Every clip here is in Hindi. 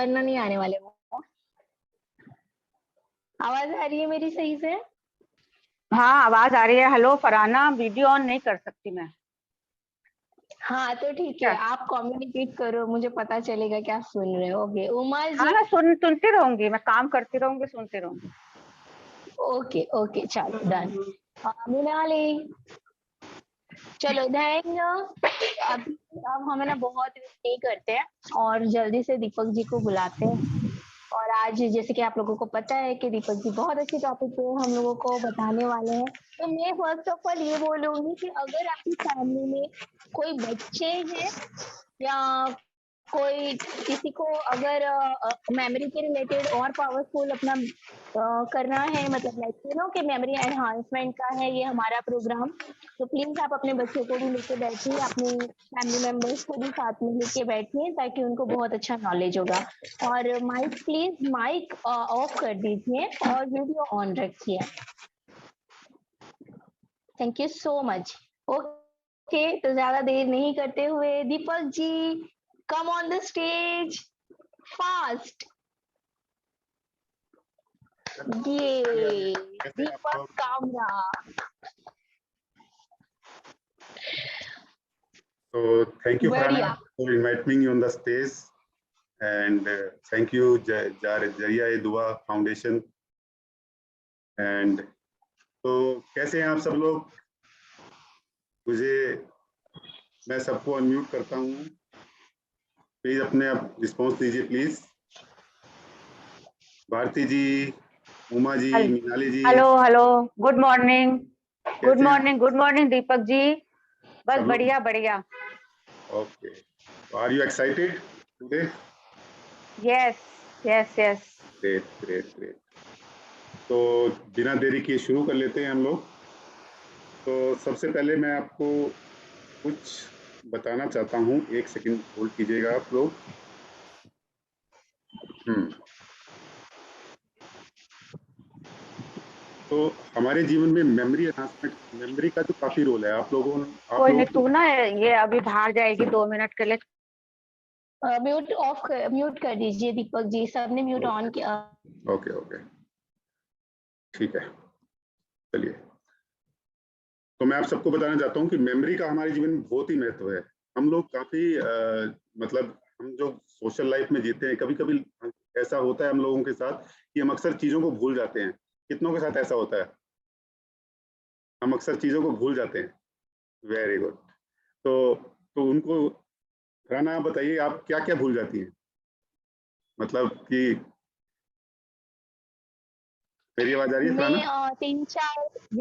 वरना नहीं आने वाले वो। आवाज आ रही है मेरी सही से? हाँ आवाज आ रही है। हेलो फरहाना, वीडियो ऑन नहीं कर सकती मैं। हाँ तो ठीक है, आप कम्युनिकेट करो, मुझे पता चलेगा क्या सुन रहे हो। ओके उमा जी। हाँ मैं सुनती रहूंगी, मैं काम करती रहूंगी, सुनती रहूंगी। ओके ओके चलो डन। मृणाली चलो थैंक अब हमें ना बहुत नहीं करते हैं और जल्दी से दीपक जी को बुलाते हैं। और आज जैसे कि आप लोगों को पता है कि दीपक जी बहुत अच्छे टॉपिक पे हम लोगों को बताने वाले हैं। तो मैं फर्स्ट ऑफ ऑल ये बोलूंगी कि अगर आपकी फैमिली में कोई बच्चे हैं या कोई किसी को अगर मेमोरी के रिलेटेड और पावरफुल अपना करना है, मतलब लाइक यू नो कि मेमोरी एनहांसमेंट का है ये हमारा प्रोग्राम, तो प्लीज आप अपने बच्चों को भी लेके बैठिए, अपने फैमिली मेंबर्स को भी साथ में लेके बैठिए ताकि उनको बहुत अच्छा नॉलेज होगा। और माइक ऑफ कर दीजिए और वीडियो ऑन रखिए। Thank you so much. Okay तो ज्यादा देर नहीं करते हुए Deepak ji come on the stage fast. ये Deepak Kamra. So thank you Farhana for inviting me on the stage and thank you Jariya Dua Foundation and तो कैसे हैं आप सब लोग? मैं सबको अनम्यूट करता हूँ, प्लीज अपने आप रिस्पॉन्स दीजिए please. Bharti ji, Uma ji, Meenali ji. Hello good morning Deepak ji. बस बढ़िया बढ़िया। Okay, are you excited today? Yes yes yes. Great. तो बिना देरी किए शुरू कर लेते हैं हम लोग। तो सबसे पहले मैं आपको कुछ बताना चाहता हूँ, एक सेकंड होल्ड कीजिएगा आप लोग। तो हमारे जीवन में मेमोरी एनहांसमेंट, मेमोरी का जो काफी रोल है, आप लोगों कोई नहीं, तू ना ये अभी बाहर जाएगी 2 मिनट के लिए। म्यूट कर दीजिए दीपक जी, सबने म्यूट ऑन किया। ओके ठीक है, चलिए। तो मैं आप सबको बताना चाहता हूँ कि मेमोरी का हमारे जीवन में बहुत ही महत्व है। हम लोग काफी मतलब हम जो सोशल लाइफ में जीते हैं, कभी कभी ऐसा होता है हम लोगों के साथ कि हम अक्सर चीजों को भूल जाते हैं। कितनों के साथ ऐसा होता है? हम अक्सर चीजों को भूल जाते हैं। Very good. तो उनको राना आप बताइए, आप क्या क्या भूल जाती हैं? मतलब कि मेरी आवाज आ रही है राना? मैं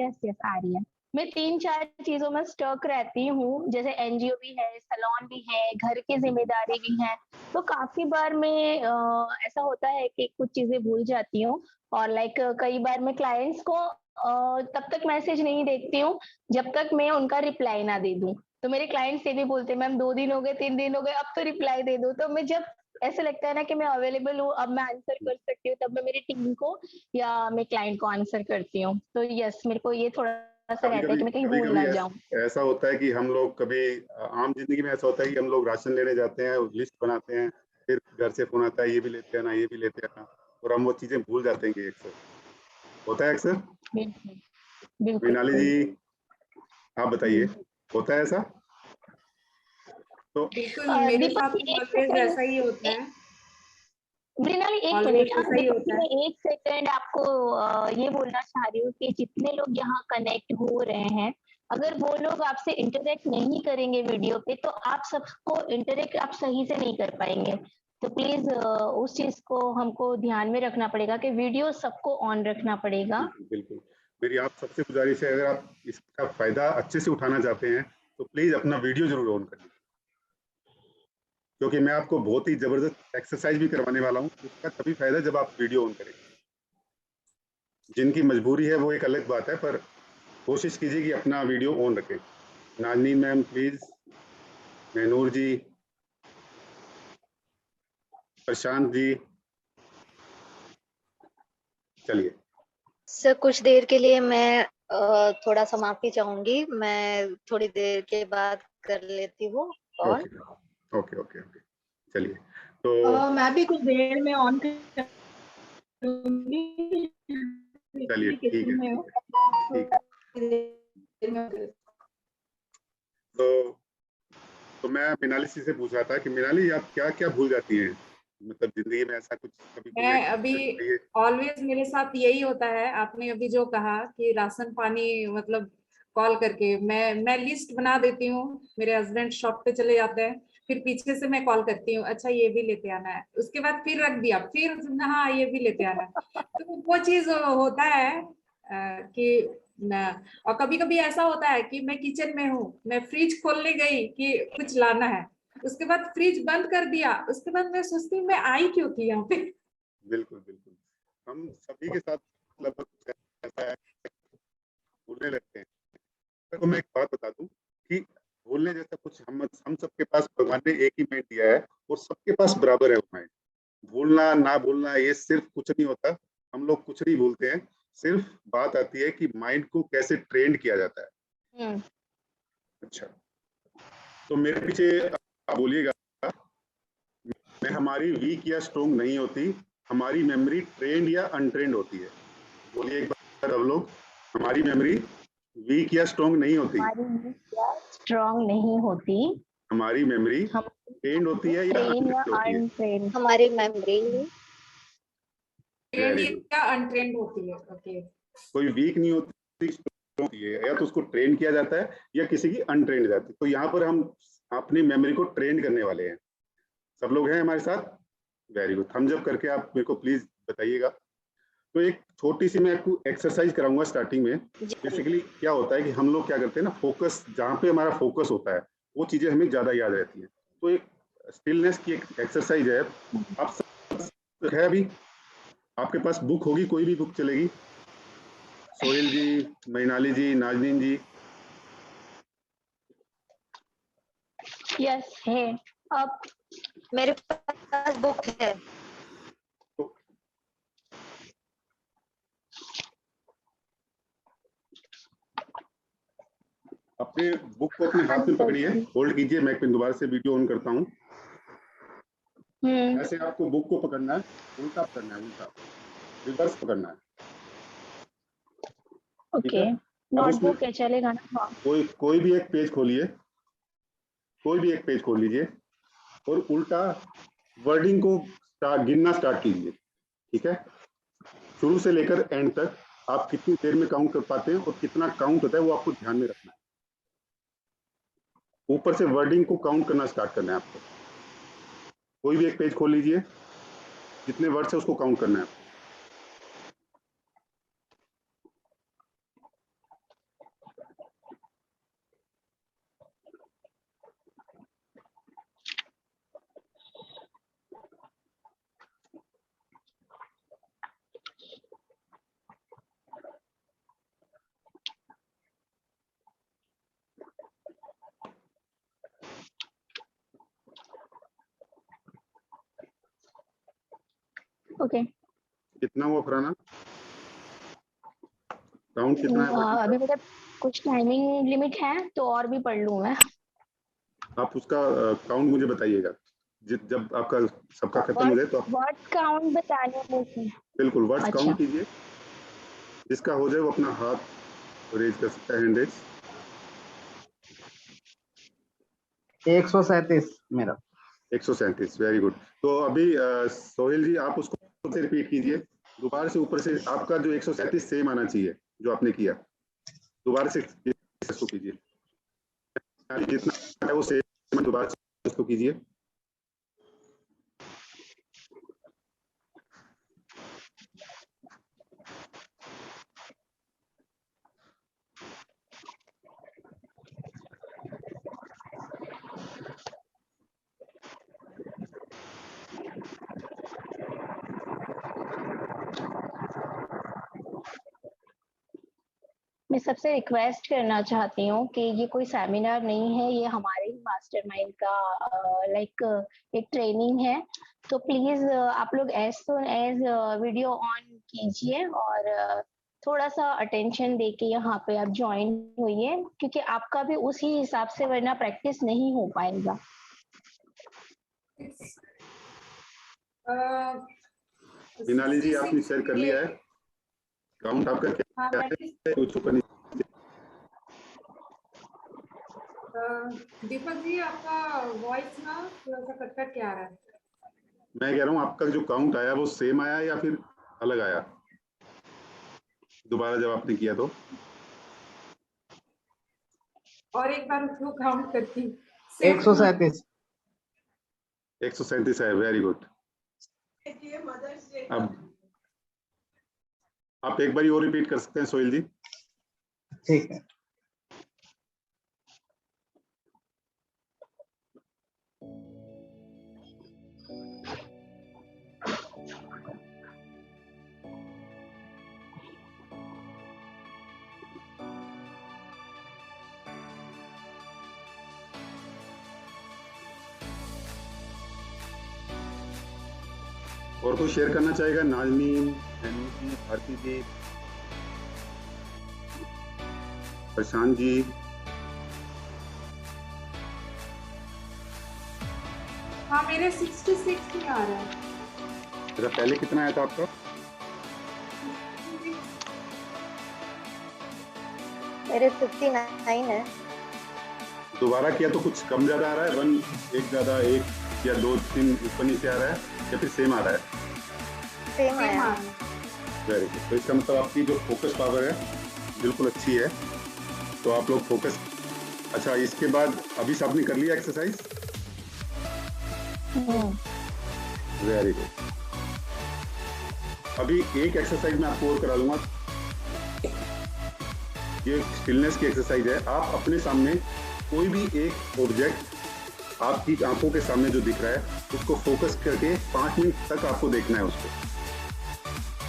यस आ रही है। मैं 3-4 चीजों में स्टक रहती हूँ, जैसे एनजीओ भी है, सैलून भी है, घर की जिम्मेदारी भी है। तो काफी बार मैं ऐसा होता है कि कुछ चीजें भूल जाती हूँ। और लाइक कई बार मैं क्लाइंट्स को तब तक मैसेज नहीं देखती हूँ जब तक मैं उनका रिप्लाई ना दे दूं। तो मेरे क्लाइंट्स ये भी बोलते हैं मैम 2 दिन हो गए, 3 दिन हो गए, अब तो रिप्लाई दे दो। तो मैं जब ऐसा लगता है ना कि मैं अवेलेबल हूँ, अब मैं आंसर कर सकती हूँ, तब मैं मेरी टीम को या मैं क्लाइंट को आंसर करती हूँ। तो यस मेरे को ये थोड़ा सा रहता है कि मैं कहीं भूल ना जाऊं। ऐसा होता है कि हम लोग कभी आम जिंदगी में ऐसा होता है कि हम लोग राशन लेने जाते हैं, लिस्ट बनाते हैं, फिर घर से फोन आता है ये भी लेते हैं ना, ये भी लेते हैं ना, और हम वो चीजें भूल जाते हैं। अक्सर होता है अक्सर। मीनाली जी आप बताइए, होता है ऐसा? तो बिल्कुल मेरे साथ ऑलवेज ऐसा ही होता है। मृणाली एक मिनट, मैं 1 सेकंड आपको ये बोलना चाह रही हूँ कि जितने लोग यहाँ कनेक्ट हो रहे हैं, अगर वो लोग आपसे इंटरेक्ट नहीं करेंगे वीडियो पे, तो आप सबको इंटरेक्ट आप सही से नहीं कर पाएंगे। तो प्लीज उस चीज को हमको ध्यान में रखना पड़ेगा कि वीडियो सबको ऑन रखना पड़ेगा। बिल्कुल मेरी आप सबसे गुजारिश है, अगर आप इसका फायदा अच्छे से उठाना चाहते हैं तो प्लीज अपना वीडियो जरूर ऑन करिए, क्योंकि मैं आपको बहुत ही जबरदस्त एक्सरसाइज भी करवाने वाला हूँ। उसका तभी फायदा जब आप वीडियो ऑन करेंगे। जिनकी मजबूरी है वो एक अलग बात है, पर कोशिश कीजिए कि अपना वीडियो ऑन रखें। नाजनीन मैम प्लीज, महनूर जी, प्रशांत जी, चलिए। सर कुछ देर के लिए मैं थोड़ा सा माफी चाहूंगी, मैं थोड़ी देर के बाद कर लेती हूँ। ओके चलिए। तो मैं भी कुछ देर में ऑन करूंगी। चलिए ठीक है, किचन में हूँ। ठीक है। तो मैं मिनाली से पूछ रहा था कि मिनाली आप क्या क्या भूल जाती हैं, मतलब जिंदगी में ऐसा कुछ कभी कोई मैं अभी बताइए। ऑलवेज मेरे साथ यही होता है। आपने अभी जो कहा कि राशन पानी मतलब कॉल करके मैं लिस्ट बना देती हूँ। मेरे हस्बैंड शॉप पे चले जाते हैं, फिर पीछे से मैं कॉल करती हूँ, अच्छा ये भी लेते आना है। उसके बाद फिर रख दिया, फिर हाँ ये भी लेते आना है। तो वो चीज होता है कि ना। और कभी कभी ऐसा होता है कि मैं किचन में हूँ, मैं फ्रिज खोलने गई कि कुछ लाना है, उसके बाद फ्रिज बंद कर दिया, उसके बाद मैं सोचती हूँ मैं आई क्यों थी यहाँ पे। बिल्कुल बिल्कुल, हम सभी के साथ लगभग ऐसा है, भूलने लगते हैं। तो मैं एक बात बता दूं कि भूलने जैसा कुछ हम सबके पास भगवान ने एक ही माइंड दिया है और सबके पास बराबर है वो माइंड। भूलना ना भूलना ये सिर्फ कुछ नहीं होता, हम लोग कुछ नहीं भूलते हैं। सिर्फ बात आती है कि माइंड को कैसे ट्रेन किया जाता है। अच्छा, तो मेरे पीछे आप बोलिएगा, मैं हमारी वीक या स्ट्रोंग नहीं होती, हमारी मेमोरी ट्रेंड या अनट्रेंड होती है। बोलिए एक बार सब लोग, हमारी मेमोरी वीक या स्ट्रोंग नहीं होती, हमारी स्ट्रॉन्ग नहीं होती, हमारी मेमोरी हम ट्रेंड होती है या ट्रेन या अनट्रेंड होती है। अनट्रेन। हमारी मेमोरी ट्रेंड वेरी गुड। या अनट्रेंड होती है। ओके। कोई वीक नहीं होती, strong होती है, या तो उसको ट्रेन किया जाता है या किसी की अनट्रेंड जाती है। तो यहाँ पर हम अपनी मेमोरी को ट्रेन करने वाले हैं। सब लोग हैं हमारे साथ? वेरी गुड, थम्स अप करके आप मेरे को प्लीज बताइएगा। तो एक छोटी सी मैं आपको एक्सरसाइज कराऊंगा स्टार्टिंग में। बेसिकली क्या होता है कि हम लोग क्या करते हैं ना, फोकस जहाँ पे हमारा फोकस होता है वो चीजें हमें ज्यादा याद रहती है। तो एक स्टिलनेस की एक एक्सरसाइज है। आप सब है अभी आपके पास बुक होगी, कोई भी बुक चलेगी? सोहेल जी, मृणाली जी, नाजनीन जी। यस है। अब मेरे पास बुक है। तो अपने बुक को अपने हाथ में पकड़िए, होल्ड कीजिए। मैं एक दोबारा से वीडियो ऑन करता हूँ। ऐसे आपको बुक को पकड़ना है, उल्टा पकड़ना है, उल्टा रिवर्स पकड़ना है। ठीक ओके, है, अब उसमें नोटबुक है, चलेगा ना? हाँ। कोई भी एक पेज खोलिए, कोई भी एक पेज खोल लीजिए और उल्टा वर्डिंग को गिनना स्टार्ट कीजिए। ठीक है, शुरू से लेकर एंड तक आप कितनी देर में काउंट कर पाते हैं और कितना काउंट होता है वो आपको ध्यान में रखना है। ऊपर से वर्डिंग को काउंट करना स्टार्ट करना है आपको। कोई भी एक पेज खोल लीजिए, जितने वर्ड्स है उसको काउंट करना है आपको। ओके, कितना हुआ फरहाना, काउंट कितना है वर्डिंग अभी का? मेरा कुछ टाइमिंग लिमिट है तो और भी पढ़ लूँ मैं। आप उसका काउंट मुझे बताइएगा। जब आपका सबका खत्म हो वर्ड जाए तो आप वर्ड काउंट बताने हैं मुझे। बिल्कुल वर्ड्स अच्छा, काउंट कीजिए। जिसका हो जाए वो अपना हाथ रेज कर सकता है, हैंड रेज। 137 मेरा। 137, वेरी गुड। तो अभी सोहेल जी आप उसको से रिपीट कीजिए दोबारा से। ऊपर से आपका जो 137 सेम आना चाहिए जो आपने किया, दोबारा से इसको कीजिए। जितना है वो सेम, दोबारा से इसको कीजिए। मैं सबसे रिक्वेस्ट करना चाहती हूँ कि ये कोई सेमिनार नहीं है, ये हमारे ही मास्टरमाइंड का लाइक एक ट्रेनिंग है। तो प्लीज आप लोग as soon as video on कीजिए और थोड़ा सा अटेंशन देके यहाँ पे आप ज्वाइन होइए, क्योंकि आपका भी उसी हिसाब से वरना प्रैक्टिस नहीं हो पाएगा। मिनाली जी आपने शेयर कर लिया है काउंट आपका क्या हाँ, है? कुछ ऊपर नीचे। दीपक जी आपका वॉइस ना थोड़ा सा कट कट के आ रहा है। मैं कह रहा हूँ आपका जो काउंट आया वो सेम आया या फिर अलग आया दोबारा जब आपने किया तो? और एक बार उसको काउंट करती हूँ। 137। 137 है, वेरी गुड। अब आप एक बार और रिपीट कर सकते हैं सोहेल जी। ठीक है। और कोई शेयर करना चाहेगा? नाजनीन, हैनी जी, भारती जी, प्रशांत जी। हाँ मेरे 66 ही आ रहा है। अच्छा पहले कितना आया था आपका? मेरे 59 है। दोबारा किया तो कुछ कम ज्यादा आ रहा है? 1 एक ज्यादा, 1 या 2 3 ऊपर नीचे आ रहा है या फिर सेम आ रहा है? सेम सेम आया। आ रहा है। Very good. तो इसका मतलब आपकी जो फोकस पावर है बिल्कुल अच्छी है। तो आप लोग फोकस। अच्छा इसके बाद अभी से आपने कर लिया एक्सरसाइज? Very good. अभी एक एक्सरसाइज मैं आपको और करा दूंगा। ये स्टिलनेस की एक्सरसाइज है। आप अपने सामने कोई भी एक ऑब्जेक्ट आपकी आंखों के सामने जो दिख रहा है उसको फोकस करके 5 मिनट तक आपको देखना है उसको।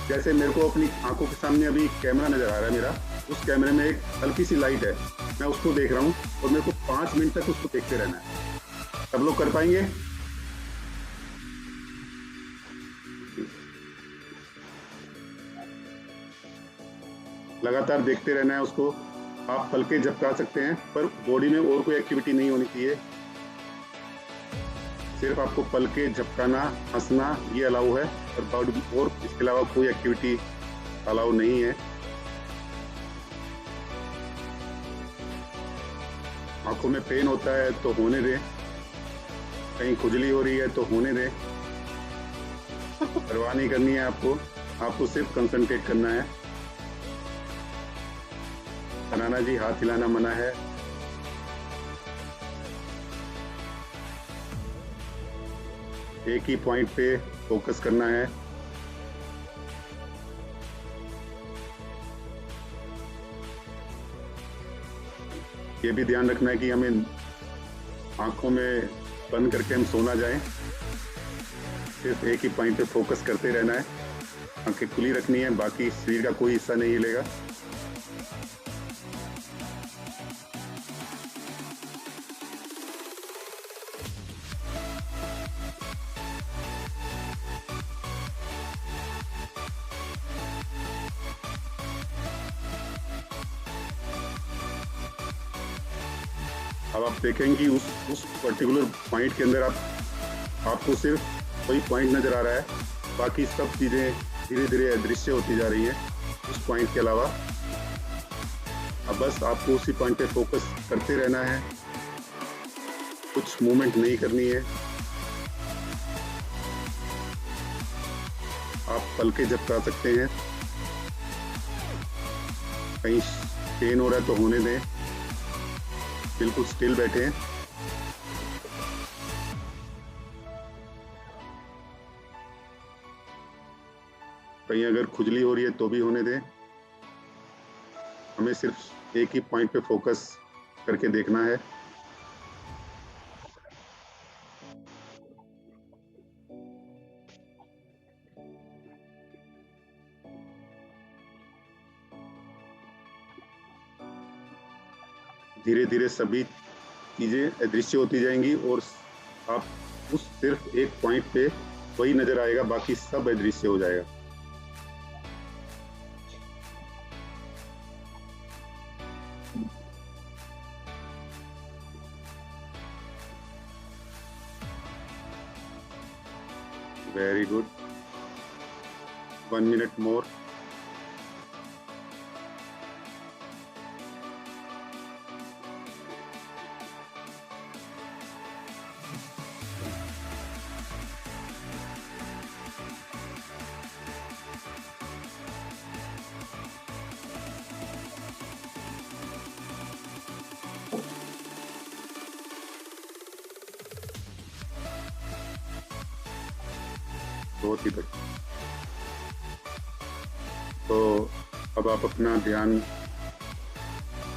जैसे मेरे को अपनी आंखों के सामने अभी कैमरा नजर आ रहा है मेरा, उस कैमरे में एक हल्की सी लाइट है, मैं उसको देख रहा हूँ और मेरे को 5 मिनट तक उसको देखते रहना है। सब लोग कर पाएंगे? लगातार देखते रहना है उसको। आप पलके झपका सकते हैं पर बॉडी में और कोई एक्टिविटी नहीं होनी चाहिए। सिर्फ आपको पलके झपकाना, हंसना ये अलाउ है और बॉडी और इसके अलावा कोई एक्टिविटी अलाउ नहीं है। आंखों में पेन होता है तो होने दें, कहीं खुजली हो रही है तो होने दें, परवाह नहीं करनी है आपको सिर्फ कंसंट्रेट करना है। बनाना जी हाथ हिलाना मना है। एक ही पॉइंट पे फोकस करना है। ये भी ध्यान रखना है कि हमें आंखों में बंद करके हम सोना जाए। सिर्फ एक ही पॉइंट पे फोकस करते रहना है। आंखें खुली रखनी है, बाकी शरीर का कोई हिस्सा नहीं हिलेगा। अब आप देखेंगे उस पर्टिकुलर पॉइंट के अंदर आपको सिर्फ वही पॉइंट नजर आ रहा है, बाकी सब चीजें धीरे धीरे अदृश्य होती जा रही हैं उस पॉइंट के अलावा। अब बस आपको उसी पॉइंट पे फोकस करते रहना है, कुछ मूवमेंट नहीं करनी है। आप पलके झपका सकते हैं, कहीं पेन हो रहा है तो होने दें, बिल्कुल स्टिल बैठे हैं। कहीं अगर खुजली हो रही है तो भी होने दें। हमें सिर्फ एक ही पॉइंट पे फोकस करके देखना है। धीरे धीरे सभी चीजें अदृश्य होती जाएंगी और आप उस सिर्फ एक पॉइंट पे वही नजर आएगा, बाकी सब अदृश्य हो जाएगा। Very good, 1 minute more. बहुत ही बढ़िया। तो अब आप अपना ध्यान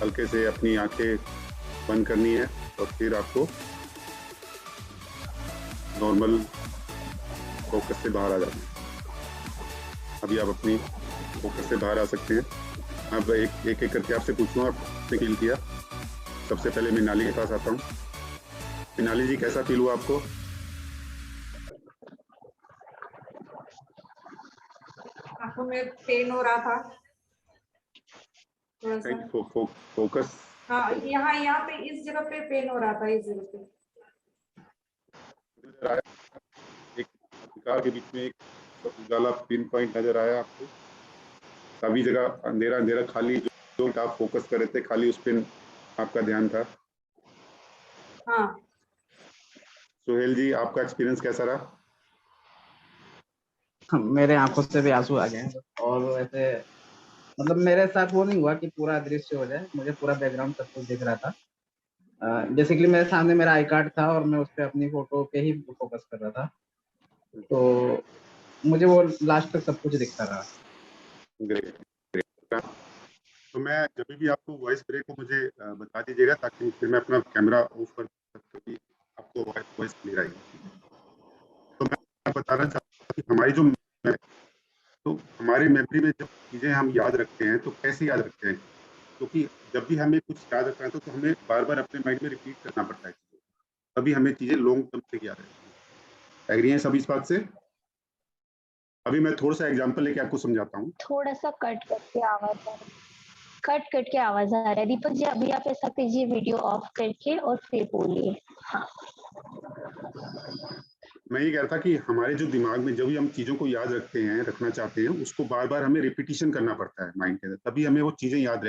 हल्के से अपनी आंखें बंद करनी है और फिर आपको नॉर्मल फोकस से बाहर आ जाना है। अभी आप अपनी फोकस से बाहर आ सकते हैं। अब एक एक करके आपसे पूछूंगा, आपने फील किया? सबसे पहले मिनाली के पास आता हूँ। मिनाली जी, कैसा फील हुआ आपको? आंखों में पेन हो रहा था थोड़ा सा। फोकस, हाँ, यहाँ पे इस जगह पे पेन हो रहा था, इस जगह पे। एक कार के बीच में एक उजाला पिन पॉइंट नजर आया आपको? सभी जगह अंधेरा अंधेरा, खाली जो आप फोकस कर रहे थे, खाली उस पे आपका ध्यान था। हाँ। सुहेल जी, आपका एक्सपीरियंस कैसा रहा? मेरे आंखों से भी आंसू आ गए हैं। और वैसे मतलब मेरे साथ वो नहीं हुआ कि पूरा दृश्य हो जाए, मुझे पूरा बैकग्राउंड सब कुछ दिख रहा था। बेसिकली मेरे सामने मेरा आई कार्ड था और मैं उस पर अपनी फोटो पे ही फोकस कर रहा था, तो मुझे वो लास्ट तक सब कुछ दिखता रहा। ग्रेट। तो मैं जब भी आपको वॉइस ब्रेक को मुझे बता दीजिएगा, ताकि फिर मैं अपना कैमरा ऑफ कर सकूं, आपको वॉइस क्लियर आएगी। तो मैं बताना चाहता हूँ कि हमारी मेमोरी में जब चीजें हम याद रखते हैं तो कैसे याद रखते हैं, क्योंकि जब भी हमें कुछ याद रखना है तो हमें बार बार अपने माइंड में रिपीट करना पड़ता है, तभी हमें चीजें लॉन्ग टर्म तक याद रहती हैं। एग्री हैं सब इस बात से? अभी मैं थोड़ा सा एग्जांपल लेके आपको समझाता हूँ। थोड़ा सा कट करके आवाज आ रही है, कट कट के आवाज आ रहा है। दीपक जी, अभी आप ऐसा कीजिए, वीडियो ऑफ करके और फिर बोलिए। हाँ, मैं ये कह रहा था कि हमारे जो दिमाग में जब भी हम चीजों को याद रखते हैं, रखना चाहते हैं, उसको बार बार हमें रिपीटिशन करना पड़ता है माइंड के अंदर, तभी हमें वो चीजें याद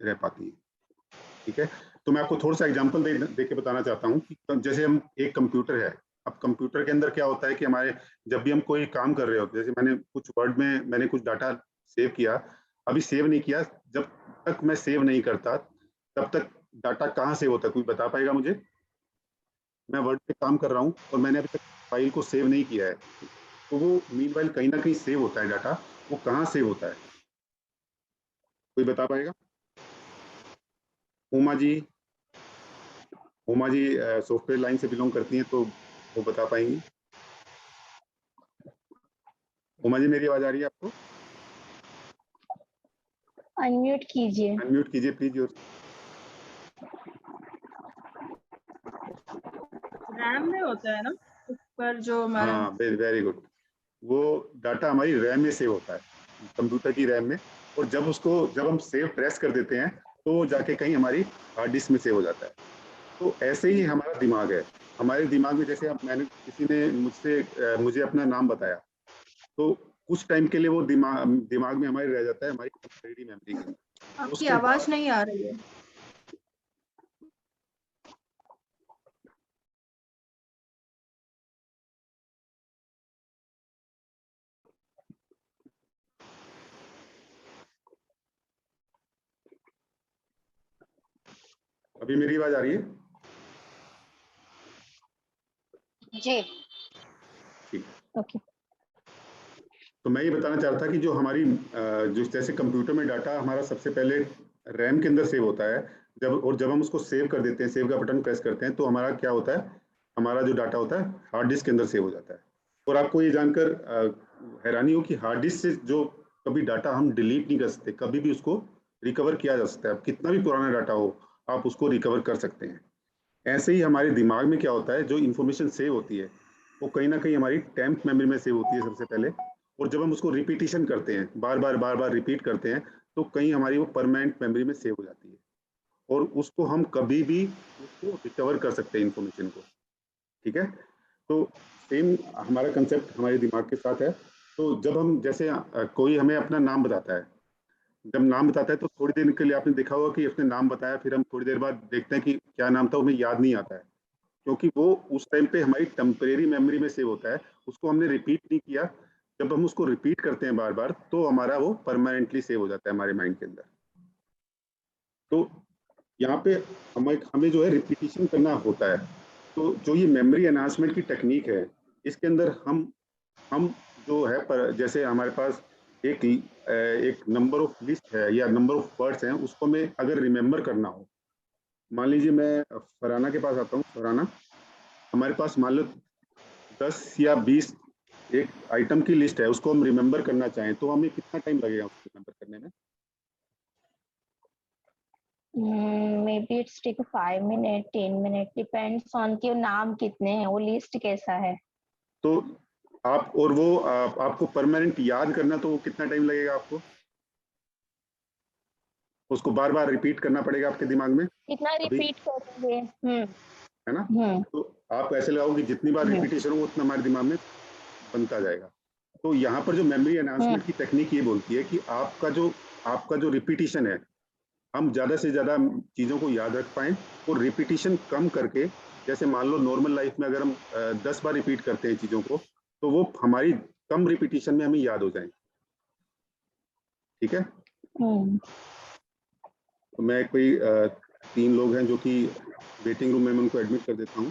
रह पाती हैं। ठीक है, तो मैं आपको थोड़ा सा एग्जांपल दे के बताना चाहता हूँ कि जैसे हम एक कंप्यूटर है। अब कंप्यूटर के अंदर क्या होता है कि हमारे जब भी हम कोई काम कर रहे होते हैं, जैसे मैंने कुछ वर्ड में मैंने कुछ डाटा सेव किया, अभी सेव नहीं किया, जब तक मैं सेव नहीं करता तब तक डाटा कहाँ सेव होता है, कोई बता पाएगा मुझे? मैं वर्ड पे काम कर रहा हूँ और मैंने अभी तक फाइल को सेव नहीं किया है, तो वो मीनवाइल कहीं ना कहीं सेव होता है डाटा, वो कहाँ सेव होता है, कोई बता पाएगा? उमा जी, उमा जी सॉफ्टवेयर लाइन से बिलोंग करती हैं, तो वो बता पाएंगी। उमा जी, मेरी आवाज आ रही है आपको? अनम्यूट कीजिए। अनम्यूट कीजिए प्लीज योर। रैम में होता है ना उस पर जो हमारा। हाँ, वेरी गुड। वो डाटा हमारी रैम में सेव होता है, कंप्यूटर की रैम में, और जब हम सेव प्रेस कर देते हैं तो जाके कहीं हमारी हार्ड डिस्क में सेव हो जाता है। तो ऐसे ही हमारा दिमाग है। हमारे दिमाग में जैसे किसी ने मुझे अपना नाम बताया, तो कुछ टाइम के लिए वो दिमाग में हमारे रह जाता है, हमारी टेम्परेरी मेमोरी के अंदर। आपकी आवाज नहीं आ रही है। अभी मेरी आवाज आ रही है? जी। ठीक। ओके। तो मैं ये बताना चाह रहा था कि जो हमारी जो जैसे कंप्यूटर में डाटा हमारा सबसे पहले रैम के अंदर सेव होता है, जब हम उसको सेव कर देते हैं, सेव का बटन प्रेस करते हैं, तो हमारा क्या होता है, हमारा जो डाटा होता है हार्ड डिस्क के अंदर सेव हो जाता है। और आपको ये जानकर हैरानी हो कि हार्ड डिस्क से जो कभी डाटा हम डिलीट नहीं कर सकते, कभी भी उसको रिकवर किया जा सकता है। कितना भी पुराना डाटा हो, आप उसको रिकवर कर सकते हैं। ऐसे ही हमारे दिमाग में क्या होता है, जो इन्फॉर्मेशन सेव होती है वो कहीं ना कहीं हमारी टेम्प मेमोरी में सेव होती है सबसे पहले, और जब हम उसको रिपीटिशन करते हैं, बार बार रिपीट करते हैं, तो कहीं हमारी वो परमानेंट मेमोरी में सेव हो जाती है, और उसको हम कभी भी उसको रिकवर कर सकते हैं इन्फॉर्मेशन को। ठीक है, तो सेम हमारा कंसेप्ट हमारे दिमाग के साथ है। तो जब हम जैसे कोई हमें अपना नाम बताता है, जब नाम बताता है तो थोड़ी देर के लिए आपने देखा होगा कि उसने नाम बताया, फिर हम थोड़ी देर बाद देखते हैं कि क्या नाम था, हमें याद नहीं आता है, क्योंकि वो उस टाइम पे हमारी टेम्परेरी मेमोरी में सेव होता है, उसको हमने रिपीट नहीं किया। जब हम उसको रिपीट करते हैं बार बार तो हमारा वो परमानेंटली सेव हो जाता है हमारे माइंड के अंदर। तो यहाँ पे हमें जो है रिपीटिशन करना होता है। तो जो ये मेमोरी एनहांसमेंट की टेक्निक है, इसके अंदर हम जो है जैसे हमारे पास एक नंबर ऑफ लिस्ट है या नंबर ऑफ वर्ड्स हैं, उसको हमें अगर रिमेम्बर करना हो, मान लीजिए मैं फरहाना के पास आता हूँ। फरहाना, हमारे पास मान लो 10 या 20 एक आइटम की लिस्ट है, उसको हम रिमेम्बर करना चाहें तो हमें कितना टाइम लगेगा उसको रिमेम्बर करने में? maybe it's take 5 minutes 10 minutes depends on कि नाम कितने हैं, वो लिस्ट कैसा है। तो आप और वो आपको परमानेंट याद करना, तो वो कितना टाइम लगेगा आपको? उसको बार बार रिपीट करना पड़ेगा आपके दिमाग में। कितना रिपीट करेंगे? है ना? तो आप ऐसे लगाओ कि जितनी बार रिपीटेशन हो उतना हमारे दिमाग में बनता जाएगा। तो यहाँ पर जो मेमोरी एनहांसमेंट की टेक्निक ये बोलती है कि आपका जो रिपीटिशन है, हम ज्यादा से ज्यादा चीजों को याद रख पाए, और रिपीटिशन कम करके, जैसे मान लो नॉर्मल लाइफ में अगर हम 10 बार रिपीट करते हैं चीजों को, तो वो हमारी कम रिपीटिशन में हमें याद हो जाए। ठीक है? तो मैं कोई 3 लोग हैं जो कि वेटिंग रूम में, मैं उनको एडमिट कर देता हूँ।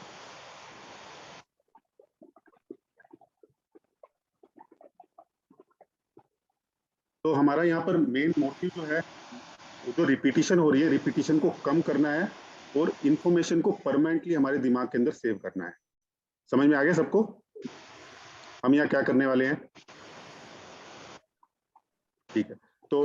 तो हमारा यहाँ पर मेन मोटिव जो है, वो जो रिपीटिशन हो रही है, रिपीटिशन को कम करना है और इंफॉर्मेशन को परमानेंटली हमारे दिमाग के अंदर सेव करना है। समझ में आ गया सबको हम यहाँ क्या करने वाले हैं? ठीक है। तो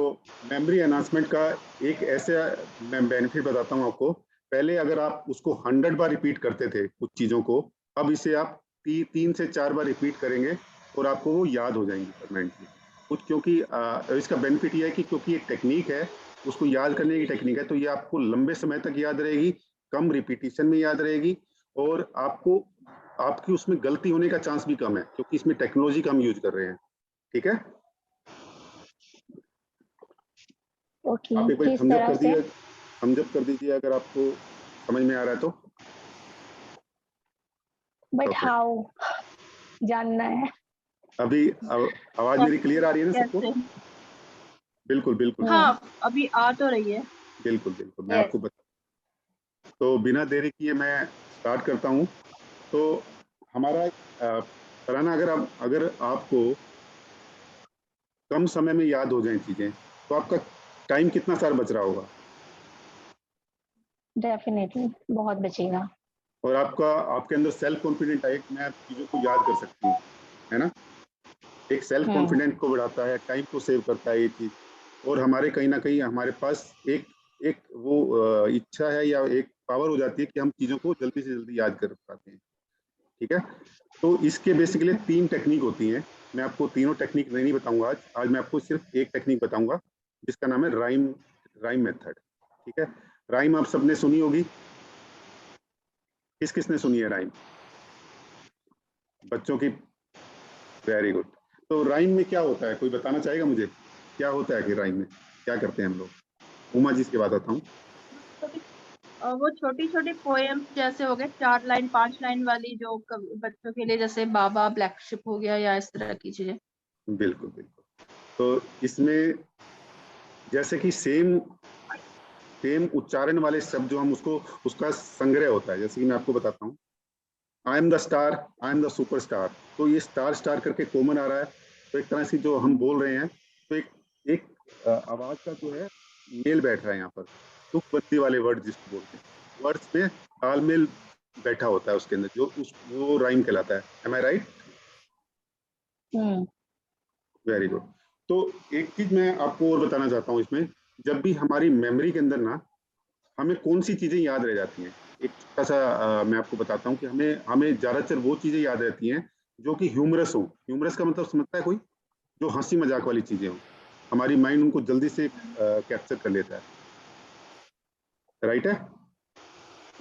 मेमोरी एनहांसमेंट का एक ऐसे मैं बेनिफिट बताता हूँ आपको। पहले अगर आप उसको 100 बार रिपीट करते थे कुछ चीजों को, अब इसे आप 3 से 4 बार रिपीट करेंगे और आपको वो याद हो जाएंगी परमानेंटली। कुछ क्योंकि इसका बेनिफिट ये है कि क्योंकि एक टेक्निक है, उसको याद करने की टेक्निक है, तो ये आपको लंबे समय तक याद रहेगी, कम रिपीटिशन में याद रहेगी, और आपकी उसमें गलती होने का चांस भी कम है, क्योंकि इसमें टेक्नोलॉजी का हम यूज कर रहे हैं। ठीक है? ओके, आप एक बार किस थम्स अप तरह कर से? दीजिए, थम्स अप कर दीजिए अगर आपको समझ में आ रहा है तो। But Okay. हाउ जानना है। अभी आवाज मेरी क्लियर आ रही है ना सबको? कैसे? बिल्कुल बिल्कुल हाँ, अभी आ तो रही है। बिल्कुल बिल्कुल मैं Yes. आपको बता, तो बिना देरी किए मैं स्टार्ट करता हूँ। तो हमारा फरहाना, अगर आपको कम समय में याद हो जाए चीजें, तो आपका टाइम कितना सारा बच रहा होगा? डेफिनेटली बहुत बचेगा। और आपके अंदर सेल्फ कॉन्फिडेंट आए कि मैं चीजों को याद कर सकती हूँ, है ना? एक सेल्फ कॉन्फिडेंस को बढ़ाता है, टाइम को सेव करता है ये चीज। और हमारे कहीं ना कहीं हमारे पास एक वो इच्छा है या एक पावर हो जाती है कि हम चीजों को जल्दी से जल्दी याद कर पाते हैं। ठीक है? तो इसके बेसिकली 3 टेक्निक होती हैं। मैं आपको तीनों टेक्निक नहीं बताऊंगा आज मैं आपको सिर्फ एक टेक्निक बताऊंगा, जिसका नाम है राइम मेथड। ठीक है? राइम आप सबने सुनी होगी। किसने सुनी है राइम? बच्चों की? Very good. तो राइम में क्या होता है, कोई बताना चाहेगा मुझे क्या होता है कि राइम में क्या करते हैं हम लोग? उमा जी से बात आता हूँ। वो छोटी छोटी पोएम्स जैसे हो गए 4 लाइन 5 लाइन वाली, जो बच्चों के लिए, जैसे बाबा ब्लैक शिप हो गया या इस तरह की चीजें। बिल्कुल बिल्कुल। तो इसमें जैसे कि सेम उच्चारण वाले शब्द जो हम उसका संग्रह होता है। जैसे कि मैं आपको बताता हूँ, I am the star, I am the super star. तो ये स्टार करके कॉमन आ रहा है। तो एक तरह से जो हम बोल रहे हैं, तो एक आवाज का जो है मेल बैठ रहा है यहाँ पर। तुकबंदी वाले वर्ड जिसको बोलते हैं, वर्ड्स में तालमेल बैठा होता है उसके अंदर, जो वो राइम कहलाता है। एम आई राइट? Very good. तो एक चीज मैं आपको और बताना चाहता हूँ इसमें, जब भी हमारी मेमोरी के अंदर ना हमें कौन सी चीजें याद रह जाती हैं, एक छोटा सा मैं आपको बताता हूँ कि हमें ज्यादातर वो चीजें याद रहती हैं जो कि ह्यूमरस हो। ह्यूमरस का मतलब समझता है कोई? जो हंसी मजाक वाली चीजें हो, हमारी माइंड उनको जल्दी से कैप्चर कर लेता है। राइट है?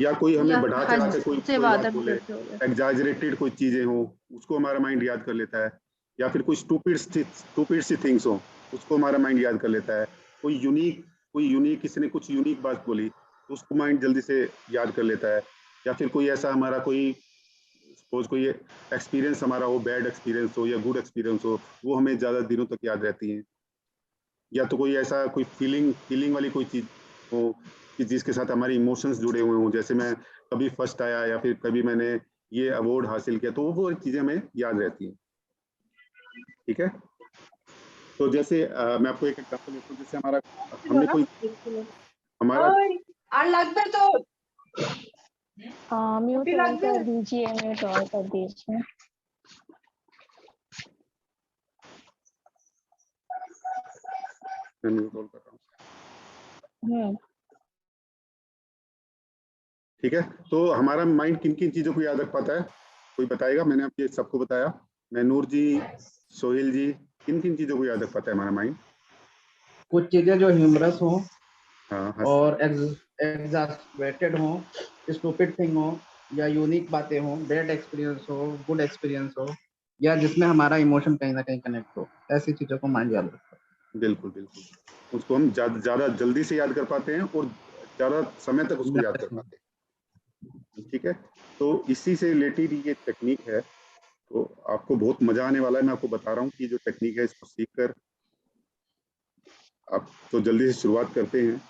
या कोई हमें या बढ़ा चढ़ा के हद कोई से कोई वादा बात भी बोले, करते हो गए। एग्जैजरेटेड कोई चीजें हो, उसको हमारा माइंड याद कर लेता है। या फिर कोई स्टूपिड सी थिंग्स हो, उसको हमारा माइंड याद कर लेता है। कोई यूनिक किसी ने कुछ यूनिक बात बोली तो उसको माइंड जल्दी से याद कर लेता है। या फिर कोई ऐसा हमारा कोई सपोज कोई एक्सपीरियंस हमारा हो, बैड एक्सपीरियंस हो या गुड एक्सपीरियंस हो, वो हमें ज्यादा दिनों तक याद रहती है। या तो कोई ऐसा कोई फीलिंग वाली कोई चीज हो कि जिसके साथ हमारे इमोशंस जुड़े हुए हों, जैसे मैं कभी फर्स्ट आया या फिर कभी मैंने ये अवार्ड हासिल किया, तो वो चीजें हमें याद रहती हैं। ठीक है, तो जैसे मैं आपको एक एग्जांपल देता हूँ। जैसे हमने कोई हमारा म्यूट ऑन कर दीजिए, म्यूट ऑन कर दीजिए। मैं म्यूट ऑन कर रहा हूँ। ठीक है, तो हमारा माइंड किन किन चीजों को याद रख पाता है, कोई बताएगा? मैंने आपके सबको बताया, मैं नूर जी, सोहेल जी, किन किन चीजों को याद रख पाता है हमारा माइंड? कुछ चीजें जो ह्यूमरस हो हाँ, और एग्जैस्परेटेड हो, स्टूपिड थिंग हो, या यूनिक बातें हो, बैड एक्सपीरियंस हो, गुड एक्सपीरियंस हो, या जिसमें हमारा इमोशन कहीं ना कहीं कनेक्ट हो, ऐसी चीजों को माइंड याद रखता है। बिल्कुल बिल्कुल, उसको हम ज्यादा जल्दी से याद कर पाते हैं और ज्यादा समय तक उसको याद कर पाते हैं। ठीक है, तो इसी से रिलेटेड ये टेक्निक है, तो आपको बहुत मजा आने वाला है। मैं आपको बता रहा हूँ कि जो टेक्निक है इसको सीखकर आप तो जल्दी से शुरुआत करते हैं।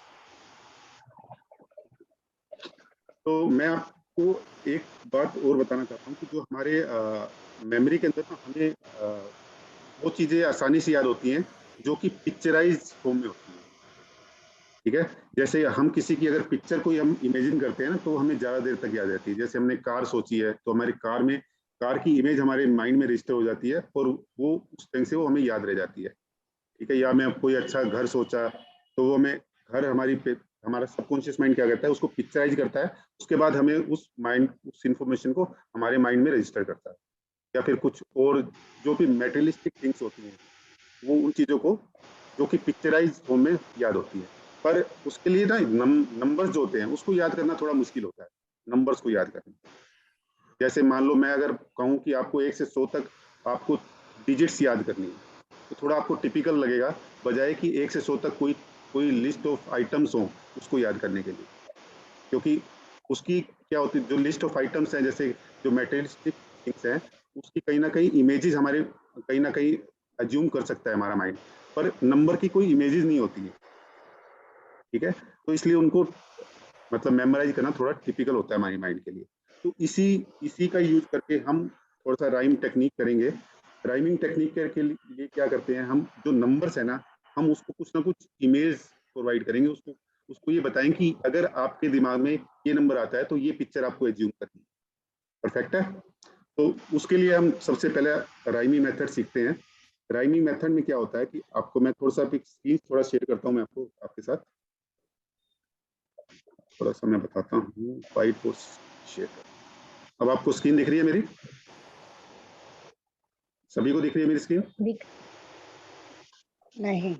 तो मैं आपको एक बात और बताना चाहता हूँ कि जो हमारे मेमोरी के अंदर ना हमें वो चीजें आसानी से याद होती हैं जो कि पिक्चराइज फॉर्म में होती है। ठीक है, जैसे हम किसी की अगर पिक्चर कोई हम इमेजिन करते हैं ना, तो हमें ज्यादा देर तक याद रहती है। जैसे हमने कार सोची है तो हमारी कार की इमेज हमारे माइंड में रजिस्टर हो जाती है और वो उस टाइम से वो हमें याद रह जाती है। ठीक है, या मैं कोई अच्छा घर सोचा तो वो हमें घर हमारा सबकॉन्शियस माइंड क्या करता है, उसको पिक्चराइज करता है, उसके बाद हमें उस इंफॉर्मेशन को हमारे माइंड में रजिस्टर करता है। या फिर कुछ और जो भी मेटेरियलिस्टिक थिंग्स होती हैं, वो उन चीजों को जो कि पिक्चराइज फॉर्म में याद होती है। पर उसके लिए ना नंबर्स जो होते हैं उसको याद करना थोड़ा मुश्किल होता है, नंबर्स को याद करना। जैसे मान लो मैं अगर कहूँ कि आपको 1 से 100 तक आपको डिजिट्स याद करनी है, तो थोड़ा आपको टिपिकल लगेगा, बजाय कि 1 से 100 तक कोई लिस्ट ऑफ आइटम्स हो उसको याद करने के लिए। क्योंकि उसकी क्या होती है, जो लिस्ट ऑफ आइटम्स हैं, जैसे जो मेटेरियलिस्टिक थिंग्स हैं, उसकी कहीं ना कहीं इमेजेस हमारे कहीं ना कहीं अज्यूम कर सकता है हमारा माइंड, पर नंबर की कोई इमेजेस नहीं होती है। ठीक है, तो इसलिए उनको मतलब मेमोराइज करना थोड़ा टिपिकल होता है हमारी माइंड के लिए। तो इसी का यूज करके हम थोड़ा सा राइम टेक्निक करेंगे। राइमिंग टेक्निक के लिए क्या करते हैं, हम जो नंबर्स है ना, हम उसको कुछ ना कुछ इमेज प्रोवाइड करेंगे, उसको ये बताएं कि अगर आपके दिमाग में ये नंबर आता है तो ये पिक्चर आपको एज्यूम करनी है। परफेक्ट है, तो उसके लिए हम सबसे पहले राइमिंग मेथड सीखते हैं। राइमिंग मेथड में क्या होता है कि आपको मैं थोड़ा सा स्क्रीन थोड़ा शेयर करता हूँ मैं आपके साथ, थोड़ा सा मैं बताता हूँ। व्हाइट बोर्ड शेयर, अब आपको स्क्रीन दिख रही है मेरी? सभी को दिख रही है मेरी स्क्रीन? नहीं।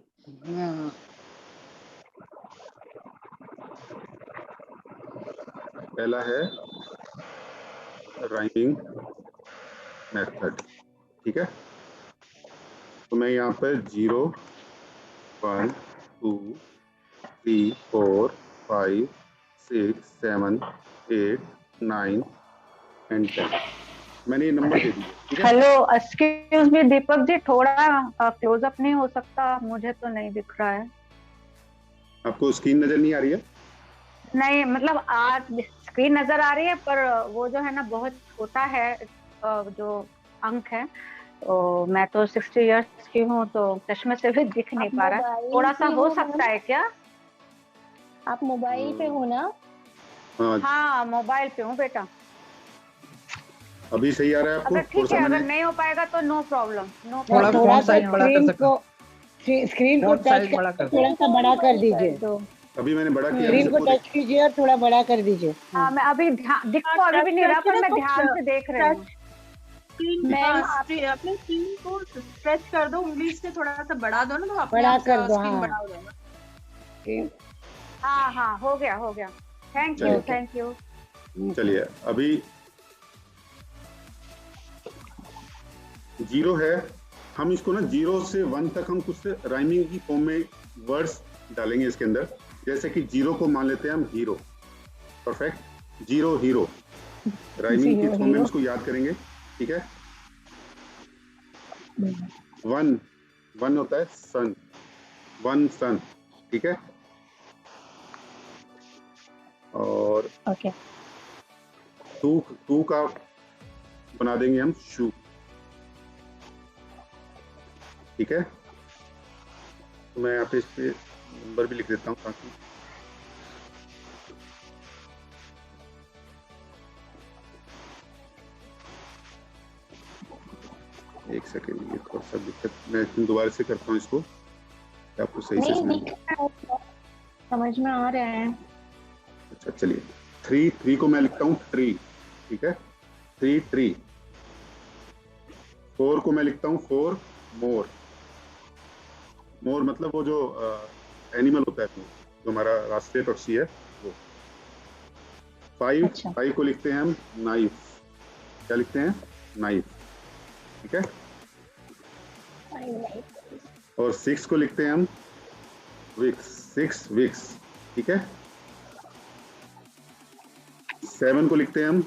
पहला है राइमिंग मेथड। ठीक है, तो मैं यहाँ पर 0 1 2 3 4 5 6 7 8 9 एंड 10 मैंने ये नंबर दे दिए। ठीक है, hello, excuse me Deepak ji, थोड़ा क्लोजअप नहीं हो सकता? मुझे तो नहीं दिख रहा है। आपको स्क्रीन नजर नहीं आ रही है? नहीं, मतलब स्क्रीन नजर आ रही है, पर वो जो है ना बहुत छोटा है, जो अंक है। तो मैं तो 60 इयर्स की हूँ, तो चश्मे से भी दिख नहीं पा रहा है। थोड़ा सा हो सकता है क्या? आप मोबाइल पे हो ना? हाँ, मोबाइल पे हूँ बेटा। अभी सही आ रहा है आपको? अगर ठीक है, अगर नहीं हो पाएगा तो नो प्रॉब्लम, नो थोड़ा प्रॉब्लम। फॉन्ट साइज बड़ा कर सकते हैं, स्क्रीन को टच थोड़ा सा बड़ा कर दीजिए। अभी मैंने बड़ा किया, स्क्रीन को टच कीजिए और थोड़ा बड़ा कर दीजिए। हाँ, मैं अभी दिख तो अभी भी नहीं रहा, पर मैं ध्यान से देख रही हूँ। मैम अपने स्क्रीन को स्ट्रेच कर दो, उंगली से थोड़ा सा बढ़ा दो ना, तो अपने बड़ा आप कर दो। स्क्रीन बड़ा हो जाएगा। हाँ, हो गया। Thank you. चलिए अभी 0 है, हम इसको ना 0 से 1 तक हम कुछ राइमिंग की फॉर्म में वर्ड्स डालेंगे इसके अंदर। जैसे कि 0 को मान लेते हैं हम हीरो। परफेक्ट। 0 हीरो, राइमिंग की फॉर्म में उसको याद करेंगे। ठीक है। 1 होता है सन, 1 सन। ठीक है। और ओके 2 का बना देंगे हम शू। ठीक है। तो मैं यहाँ पे इस पे नंबर भी लिख देता हूँ ताकि एक सेकेंड, ये थोड़ा सा दिक्कत, मैं दोबारा से करता हूँ इसको, आपको सही से समझ में आ रहा है। अच्छा चलिए, 3 को मैं लिखता हूँ ट्री। ठीक है। 3 ट्री। 4 को मैं लिखता हूँ 4 मोर। मोर मतलब वो जो एनिमल होता है, जो हमारा राष्ट्रीय पक्षी है वो। 5 को लिखते हैं हम नाइफ। क्या लिखते हैं? नाइफ। ठीक है। और 6 को लिखते हैं हम विक्स। 6 विक्स। ठीक है। 7 को लिखते हैं हम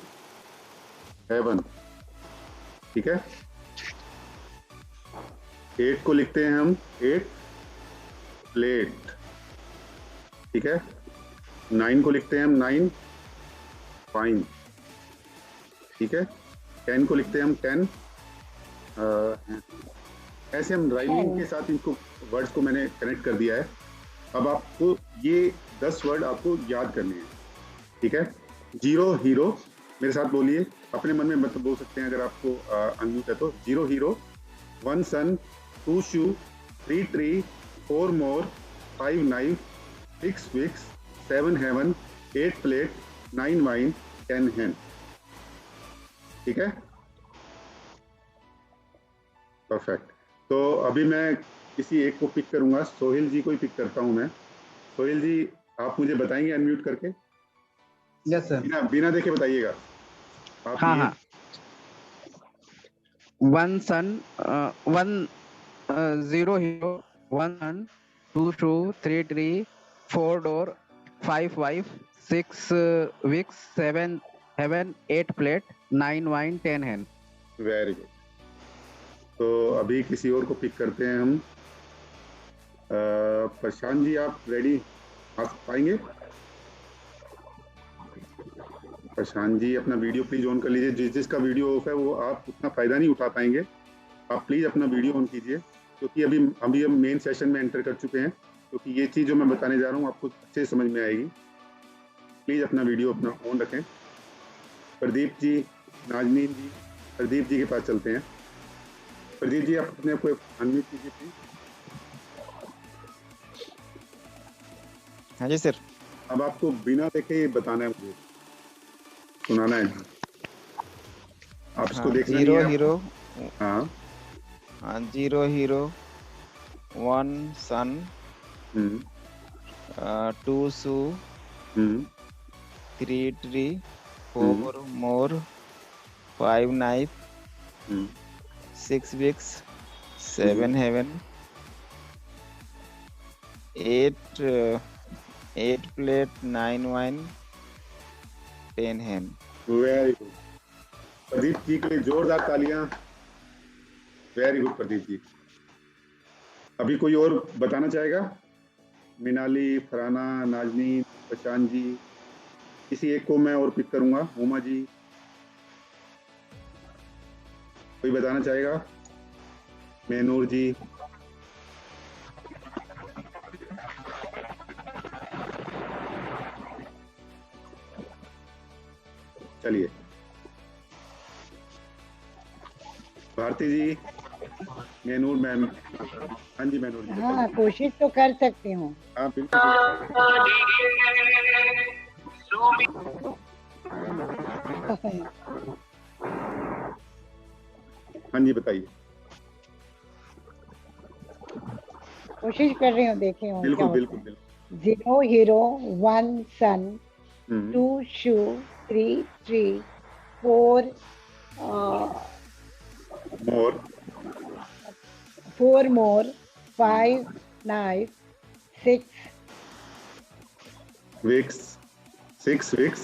हेवन। ठीक है। 8 को लिखते हैं हम 8 प्लेट। ठीक है। 9 को लिखते हैं हम 9 फाइन। ठीक है। 10 को लिखते हैं हम 10 ऐसे हम राइमिंग के साथ इनको वर्ड्स को मैंने कनेक्ट कर दिया है। अब आपको ये 10 वर्ड आपको याद करने हैं। ठीक है। 0 हीरो, मेरे साथ बोलिए, अपने मन में मतलब बोल सकते हैं अगर आपको अनम्यूट है तो। 0 hero, 1 sun, 2 shoe, 3 tree, 4 more, 5 knife, 6 Vicks, 7 heaven, 8 plate, 9 wine, 10 hen. ठीक है। परफेक्ट। तो अभी मैं किसी एक को पिक करूंगा। सोहेल जी को ही पिक करता हूं मैं। सोहेल जी, आप मुझे बताएंगे अनम्यूट करके? Yes sir. बिना देखे बताइएगा आप। हाँ। 1 sun, 0 hero, 1 sun, 2 shoe, 3 tree, 4 door, 5 wife, 6 Vicks, 7 heaven, 8 plate, 9 wine, 10 hen. Very good. तो अभी किसी और को पिक करते हैं हम। प्रशांत जी, आप रेडी आ पाएंगे? प्रशांत जी, अपना वीडियो प्लीज ऑन कर लीजिए। जिसका वीडियो ऑफ है वो आप उतना फायदा नहीं उठा पाएंगे। आप प्लीज अपना वीडियो ऑन कीजिए, क्योंकि अभी हम मेन सेशन में एंटर कर चुके हैं। क्योंकि ये चीज जो मैं बताने जा रहा हूँ आपको अच्छे से समझ में आएगी। प्लीज अपना वीडियो अपना ऑन रखें। प्रदीप जी, नाजनीन जी, प्रदीप जी के पास चलते हैं। प्रदीप जी, आप अपने को अनम्यूट कीजिए प्लीज। हाँ जी सर। अब आपको बिना देखे बताना है, मुझे सुनाना है। आप इसको देखना नहीं है। 0 हीरो। हाँ। 0 hero, 1 sun, 2 shoe, 3 tree, 4 more, 5 knife, 6 Vicks, 7 heaven, 8 plate, 9 wine, 10 hen. Very good. Pradeep ji के लिए जोरदार तालियां। Very good Pradeep ji. अभी कोई और बताना चाहेगा? मिनाली, फराना, नाजनी, प्रशांत जी, किसी एक को मैं और पिक करूंगा। उमा जी, कोई बताना चाहेगा? मेनूर जी। चलिए, भारती जी, मेनूर मैम। हाँ जी मेनूर जी। हाँ, कोशिश तो कर सकती हूँ। हाँ बिल्कुल। हाँ जी बताइए। कोशिश कर रही हूँ, देखी हूँ। बिल्कुल बिल्कुल बिल्कुल। 0 hero, 1 sun, 2 shoe, 3 3 4 more 4 more 5 knife 6 weeks 6 weeks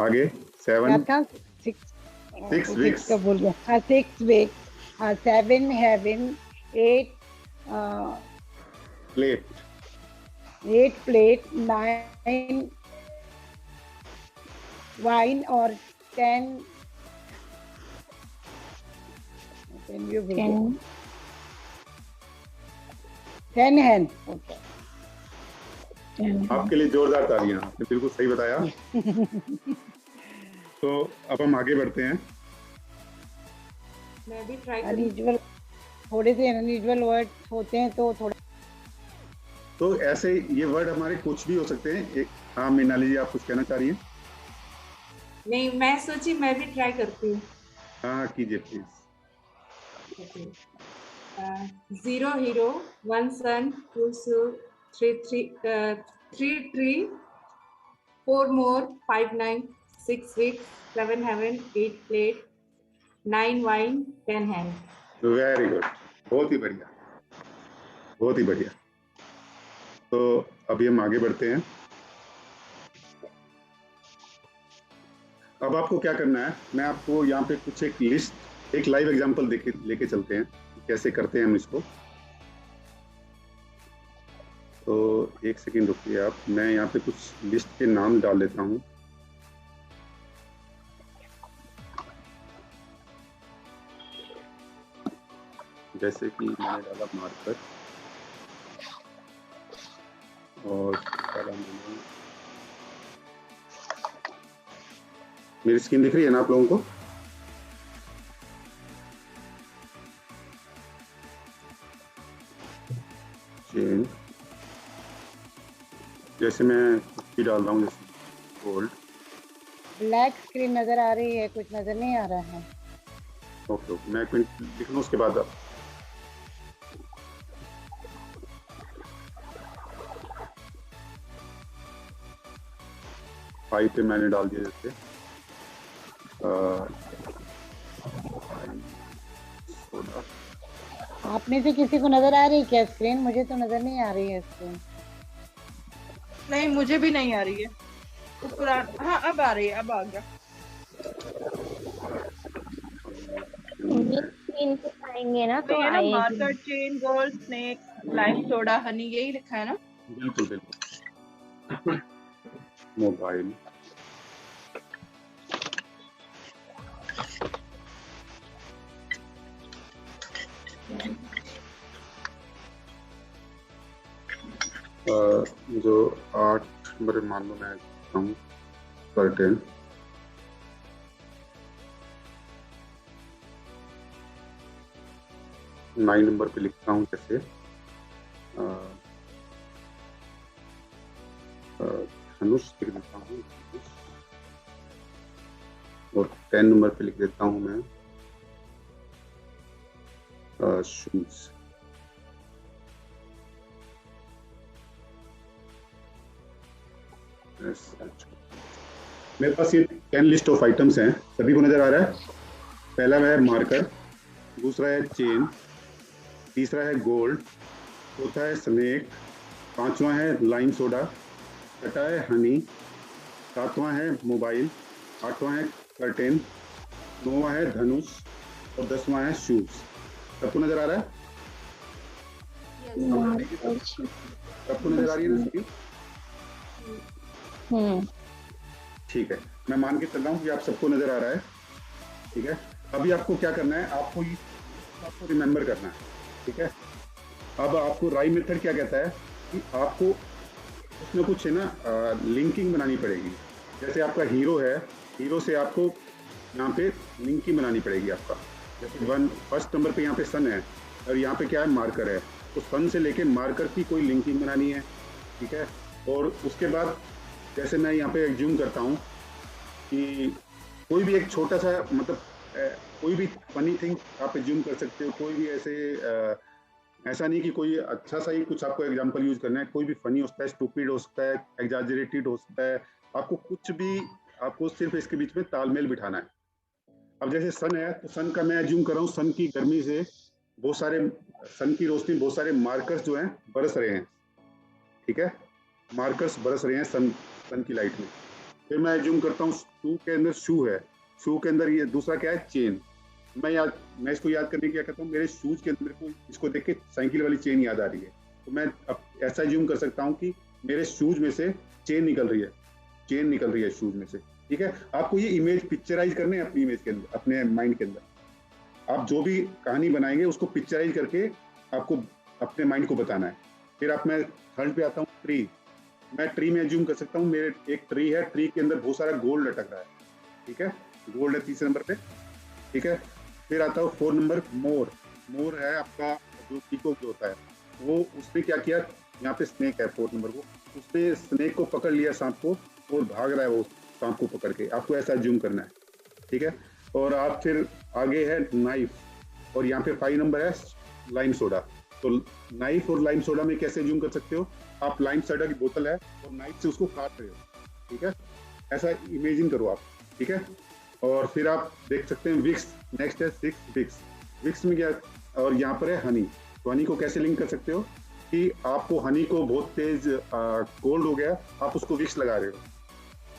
आगे क्या 7 था 6 6 weeks का बोल गया हाँ 6 weeks 7 having 8 plate 8 plate 9 wine or 10 you 10 hand okay आपके लिए जोरदार तालियां, आपने बिल्कुल सही बताया। तो अब हम आगे बढ़ते हैं। मैं भी ट्राई करूँ। अनयूजुअल थोड़े से अनयूजुअल वर्ड्स होते हैं तो थोड़ा तो ऐसे ये वर्ड हमारे कुछ भी हो सकते हैं। एक हाँ मीनाली जी, आप कुछ कहना चाह रही हैं? नहीं, मैं सोची मैं भी ट्राई करती हूँ। हाँ कीजिए please. 0 hero 1 sun 2 suit 3 tree 4 more 5 9 6 weeks 7 heaven 8 plate 9 wine 10 hand। Very good, बहुत ही बढ़िया, बहुत ही बढ़िया। तो अभी हम आगे बढ़ते हैं। अब आपको क्या करना है, मैं आपको यहाँ पे कुछ एक लिस्ट, एक लाइव एग्जांपल लेके चलते हैं कैसे करते हैं हम इसको। तो एक सेकंड रुकिए आप, मैं यहाँ पे कुछ लिस्ट के नाम डाल देता हूँ। जैसे कि मैंने डाला मार्कर और डाला मैंने, मेरी स्क्रीन दिख रही है ना आप लोगों को? चेन, जैसे मैं कुछ भी डाल रहा हूँ, जैसे गोल्ड। ब्लैक स्क्रीन नजर आ रही है, कुछ नजर नहीं आ रहा है। ओके ओके, मैं एक मिनट लिख लूँ उसके बाद आप। फाइव पे मैंने डाल दिया जैसे सोडा। आप में से किसी को नजर आ रही है क्या स्क्रीन? मुझे तो नजर नहीं आ रही है स्क्रीन। नहीं, मुझे भी नहीं आ रही है। हाँ अब आ रही है, अब आ गया। स्क्रीन पे आएंगे ना तो ये ना आएगी। Marker, chain, gold, snake, lime soda, Honey, यही लिखा है ना? बिल्कुल बिल्कुल। मोबाइल, जो 8 नंबर मान लो मैं लिखता हूँ कर्टेन, 9 नंबर पे लिखता हूँ जैसे धनुष लिख देता हूँ, और 10 नंबर पे लिख देता हूँ मैं शूज। मेरे पास ये 10 लिस्ट ऑफ आइटम्स हैं, सभी को नजर आ रहा है? पहला है मार्कर, दूसरा है चेन, तीसरा है गोल्ड, चौथा है स्नेक, पांचवा है लाइम सोडा, छठा है हनी, सातवां है मोबाइल, आठवां है कर्टेन, नौवां है धनुष और 10वां है शूज। सबको नजर आ रहा है? सबको नजर आ रही है ना स्क्रीन? ठीक है, मैं मान के चल रहा हूँ कि आप सबको नजर आ रहा है। ठीक है, अभी आपको क्या करना है, आपको रिमेम्बर करना है। ठीक है, अब आपको राई मेथड क्या कहता है कि आपको उसमें कुछ है ना लिंकिंग बनानी पड़ेगी। जैसे आपका हीरो है, हीरो से आपको यहाँ पे लिंकिंग बनानी पड़ेगी आपका। जैसे फर्स्ट नंबर पे यहाँ पे सन है और यहाँ पे क्या है, मार्कर है, तो सन से लेके मार्कर की कोई लिंकिंग बनानी है। ठीक है, और उसके बाद जैसे मैं यहाँ पे एज्यूम करता हूँ कि कोई भी एक छोटा सा, मतलब कोई भी फनी थिंग आप एज्यूम कर सकते हो, कोई भी ऐसे ऐसा नहीं कि कोई अच्छा सा ही कुछ आपको एग्जांपल यूज करना है, कोई भी फनी हो सकता है, स्टूपिड हो सकता है, एग्जैजरेटेड हो सकता है, आपको कुछ भी, आपको सिर्फ इसके बीच में तालमेल बिठाना है। अब जैसे सन है तो सन का मैं एज्यूम कर रहा हूँ, सन की गर्मी से बहुत सारे, सन की रोशनी, बहुत सारे मार्कर्स जो हैं बरस रहे हैं, ठीक है, मार्कर्स बरस रहे हैं सन की लाइट में। फिर मैं एज्यूम करता हूँ शू के अंदर शू है, शू के अंदर ये दूसरा क्या है, चेन। मैं इसको याद करने की क्या करता हूँ, मेरे शूज के अंदर को इसको देख के साइकिल वाली चेन याद आ रही है, तो मैं अब ऐसा एज्यूम कर सकता हूँ कि मेरे शूज में से चेन निकल रही है, चेन निकल रही है शूज में से, ठीक है। आपको ये इमेज पिक्चराइज करने हैं अपनी इमेज के अंदर, अपने माइंड के अंदर। आप जो भी कहानी बनाएंगे उसको पिक्चराइज करके आपको अपने माइंड को बताना है। फिर आप, मैं थर्ड पे आता हूँ, ट्री। मैं ट्री में एज्यूम कर सकता हूँ मेरे एक ट्री है, ट्री के अंदर बहुत सारा गोल्ड लटक रहा है, ठीक है, गोल्ड है तीसरे नंबर पे, ठीक है। फिर आता हूँ 4 नंबर, मोर। मोर है आपका जो पीकॉक जो होता है, वो उसने क्या किया, यहाँ पे स्नेक है 4 नंबर को, उसने स्नेक को पकड़ लिया, सांप को, और भाग रहा है वो सांप को पकड़ के। आपको ऐसा जूम करना है, ठीक है। और आप फिर आगे है नाइफ, और यहाँ पे 5 नंबर है लाइम सोडा। तो नाइफ और लाइम सोडा में कैसे जूम कर सकते हो, आप लाइम सोडा की बोतल है और नाइफ से उसको काट रहे हो, ठीक है, ऐसा इमेजिन करो आप, ठीक है। और फिर आप देख सकते हैं विक्स, नेक्स्ट है 6 विक्स। विक्स में क्या, और यहाँ पर है हनी। तो हनी को कैसे लिंक कर सकते हो कि आपको हनी को बहुत तेज कोल्ड हो गया, आप उसको विक्स लगा रहे हो,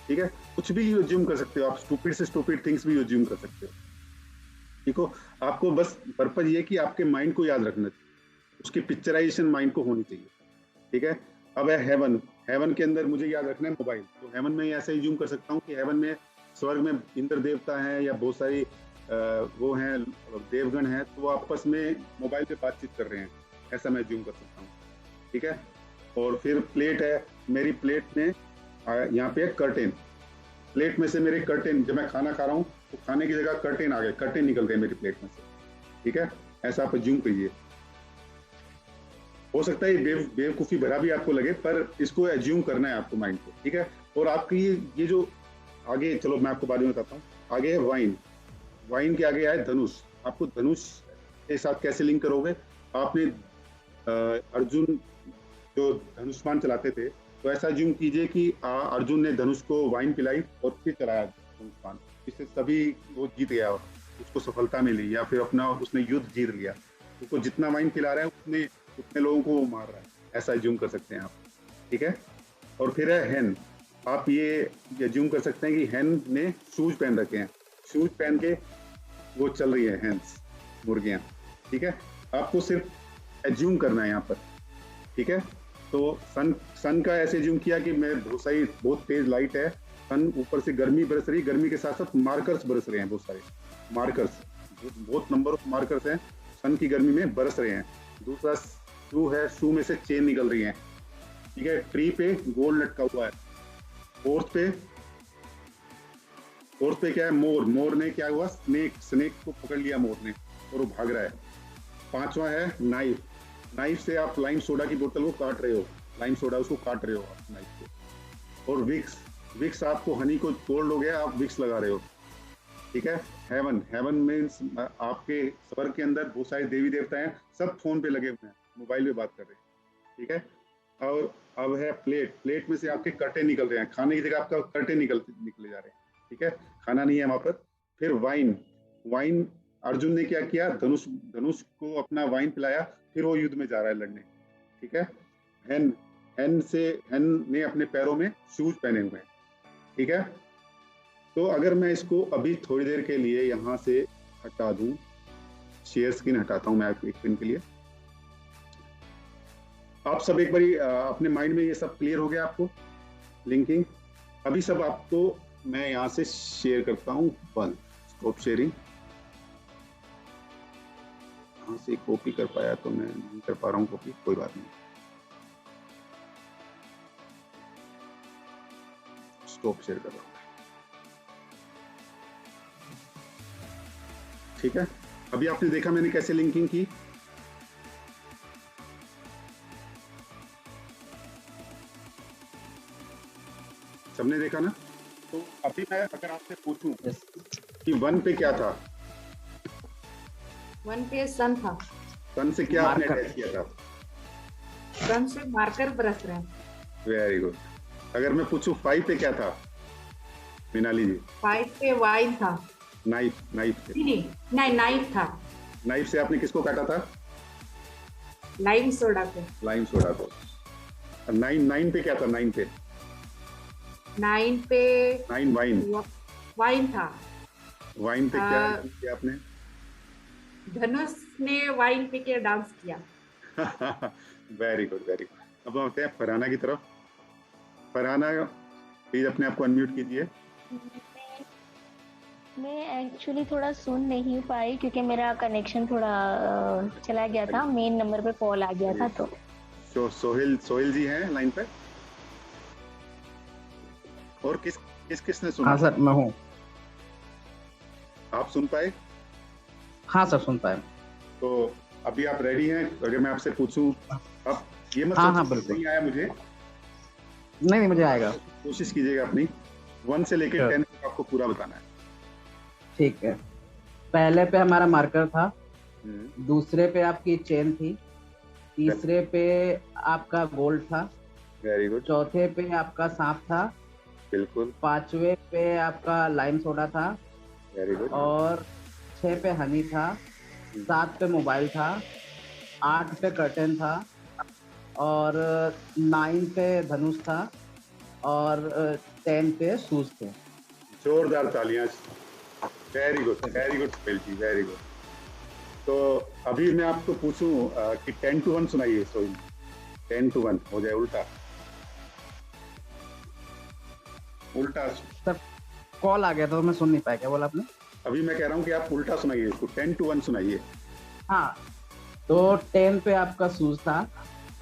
ठीक है। कुछ भी यूज कर सकते हो आप, स्टूपिड से स्टूपिड थिंग्स भी यूज कर सकते हो, ठीक हो। आपको बस पर्पज ये कि आपके माइंड को याद रखना चाहिए, उसकी पिक्चराइजेशन माइंड को होनी चाहिए, ठीक है। अब है हेवन। हेवन के अंदर मुझे याद रखना है मोबाइल। तो हेवन में ऐसे ही जूम कर सकता हूँ कि हेवन में स्वर्ग में इंद्र देवता हैं या बहुत सारी वो हैं देवगण हैं, तो वो आपस में मोबाइल पे बातचीत कर रहे हैं, ऐसा मैं जूम कर सकता हूँ, ठीक है। और फिर प्लेट है, मेरी प्लेट में यहाँ पे कर्टेन, प्लेट में से मेरे कर्टेन, जब मैं खाना खा रहा हूँ तो खाने की जगह कर्टेन आ गए, कर्टेन निकल गए मेरी प्लेट में से, ठीक है। ऐसा आप जूम करिए। हो सकता है ये बेवकूफ़ी भरा भी आपको लगे, पर इसको एज्यूम करना है आपको माइंड को, ठीक है। और आपकी ये जो आगे, चलो मैं आपको बाद में बताता हूँ। आगे है वाइन। वाइन के आगे आए धनुष। आपको धनुष के साथ कैसे लिंक करोगे, आपने अर्जुन जो धनुष्मान चलाते थे, तो ऐसा एज्यूम कीजिए कि अर्जुन ने धनुष को वाइन पिलाई और फिर चलाया धनुष्मान, इससे सभी वो जीत गया, उसको सफलता मिली, या फिर अपना उसने युद्ध जीत लिया। उसको जितना वाइन पिला रहा है उतने लोगों को वो मार रहा है, ऐसा एज्यूम कर सकते हैं आप, ठीक है। और फिर है हेन। आप ये एज्यूम कर सकते हैं कि हेन ने शूज पहन रखे हैं, शूज पहन के वो चल रही है हेन्स, मुर्गियां, ठीक है। आपको सिर्फ एज्यूम करना है यहाँ पर, ठीक है। तो सन का ऐसे एज्यूम किया कि मैं बहुत तेज लाइट है, सन ऊपर से गर्मी बरस रही, गर्मी के साथ साथ मार्कर्स बरस रहे हैं, बहुत सारे मार्कर्स, बहुत नंबर ऑफ मार्कर्स हैं सन की गर्मी में बरस रहे हैं। दूसरा शू है, शू में से चेन निकल रही है, ठीक है। ट्री पे गोल्ड लटका हुआ है। फोर्थ पे क्या है, मोर। मोर ने क्या हुआ, स्नेक को पकड़ लिया मोर ने और वो भाग रहा है। 5वां है नाइफ। नाइफ से आप लाइम सोडा की बोतल को काट रहे हो, लाइम सोडा उसको काट रहे हो आप नाइफ को। और विक्स आपको हनी को कोल्ड हो गया, आप विक्स लगा रहे हो, ठीक है। हेवन मीन्स आपके स्वर्ग के अंदर बहुत सारे देवी देवता हैं, सब फोन पे लगे हुए हैं, मोबाइल पे बात कर रहे हैं, ठीक है। और अब है प्लेट में से आपके कर्टेन निकल रहे हैं, खाने की जगह आपका कर्टेन निकले जा रहे हैं, ठीक है, खाना नहीं है वहां पर। फिर वाइन अर्जुन ने क्या किया, धनुष को अपना वाइन पिलाया, फिर वो युद्ध में जा रहा है लड़ने, ठीक है। हेन ने अपने पैरों में शूज पहने हुए हैं, ठीक है। तो अगर मैं इसको अभी थोड़ी देर के लिए यहाँ से हटा दूं, शेयर स्क्रीन हटाता हूं मैं एक दिन के लिए। आप सब एक बारी अपने माइंड में ये सब क्लियर हो गया आपको, लिंकिंग। अभी सब आपको मैं यहाँ से शेयर करता हूँ, स्टॉप शेयरिंग। यहाँ से कॉपी कर पाया तो मैं नहीं कर पा रहा हूँ कॉपी, कोई बात नहीं, स्टॉप शेयर कर रहा हूँ, ठीक है। अभी आपने देखा मैंने कैसे लिंकिंग की। सबने देखा ना। तो अभी मैं अगर आपसे पूछूं कि 1 पे क्या था, 1 पे सन था, सन से क्या आपने अटैच किया था, सन से मार्कर बरस रहे हैं। Very good. अगर मैं पूछूं 5 पे क्या था मीनाली जी? 5 पे वाइन था। नाइफ पे। नहीं, नाइफ था। नाइफ से आपने किसको काटा था? लाइम सोडा को। लाइम सोडा को। 9 पे क्या था? 9 पे 9 वाइन था। वाइन पे क्या किया आपने? धनुष ने वाइन पे के डांस किया। Very good very good. अब हम आते हैं फरहाना की तरफ। फरहाना प्लीज अपने आप को अनम्यूट कीजिए। मैं एक्चुअली थोड़ा सुन नहीं पाई क्योंकि मेरा कनेक्शन थोड़ा चला गया था, मेन नंबर पे कॉल आ गया था। तो सोहेल जी हैं लाइन पे? और किसने सुना? हाँ सर, मैं हूँ। आप सुन पाए? हाँ सर, सुन पाए। तो अभी आप रेडी हैं? अगर मैं आपसे पूछूं, अब ये मत हाँ बिल्कुल। नहीं आया मुझे। नहीं मुझे आएगा। कोशिश कीजिएगा अपनी 1 से लेकर 10 तक आपको पूरा बताना है। ठीक है। पहले पे हमारा मार्कर था, दूसरे पे आपकी चेन थी, तीसरे पे आपका गोल्ड था, वेरी गुड, चौथे पे आपका सांप था, बिल्कुल, पांचवे पे आपका लाइम सोडा था, वेरी गुड, और 6 पे हनी था, 7 पे मोबाइल था, 8 पे कर्टन था, और 9 पे धनुष था, और 10 पे शूज थे। जोरदार तालियां। वेरी गुड सोहेल जी, वेरी गुड। तो अभी मैं आपको पूछूं कि 10 to 1 सुनाइए सोहेल। 10 to 1 हो जाए उल्टा। सर कॉल आ गया था तो मैं सुन नहीं पाया, क्या बोला आपने? अभी मैं कह रहा हूँ कि आप उल्टा सुनाइए इसको। 10 to 1 सुनाइए। हाँ, तो 10 पे आपका शूज था,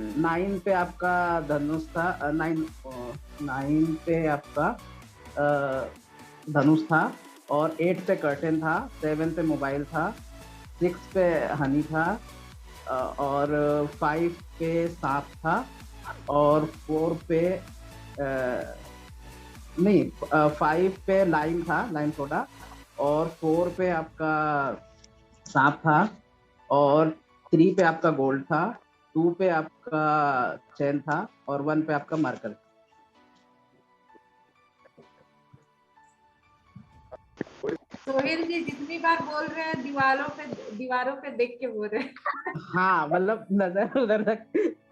9 पे आपका धनुष था, 9 पे आपका धनुष था, और 8 पे कर्टन था, 7 पे मोबाइल था, 6 पे हनी था, और 5 पे सांप था, और 4 पे 5 पे लाइम था, लाइम सोडा, और 4 पे आपका सांप था, और 3 पे आपका गोल्ड था, 2 पे आपका चेन था, और 1 पे आपका मार्कर। सोहेल जी जितनी बार बोल रहे हैं दीवारों पे देख के बोल रहे हैं। हाँ, मतलब नजर उधर तक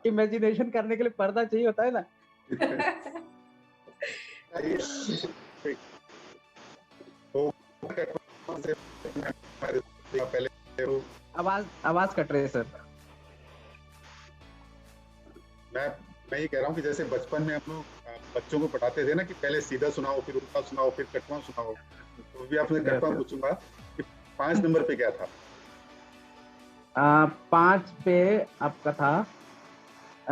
इमेजिनेशन करने के लिए पर्दा चाहिए होता है ना। आवाज कट रही है सर। मैं ये कह रहा हूँ कि जैसे बचपन में हम लोग बच्चों को पढ़ाते थे ना कि पहले सीधा सुनाओ, फिर उल्टा सुनाओ, फिर कटवा सुनाओ, तो भी आपने कटवा पूछूंगा कि 5 नंबर पे क्या था? 5 पे आपका था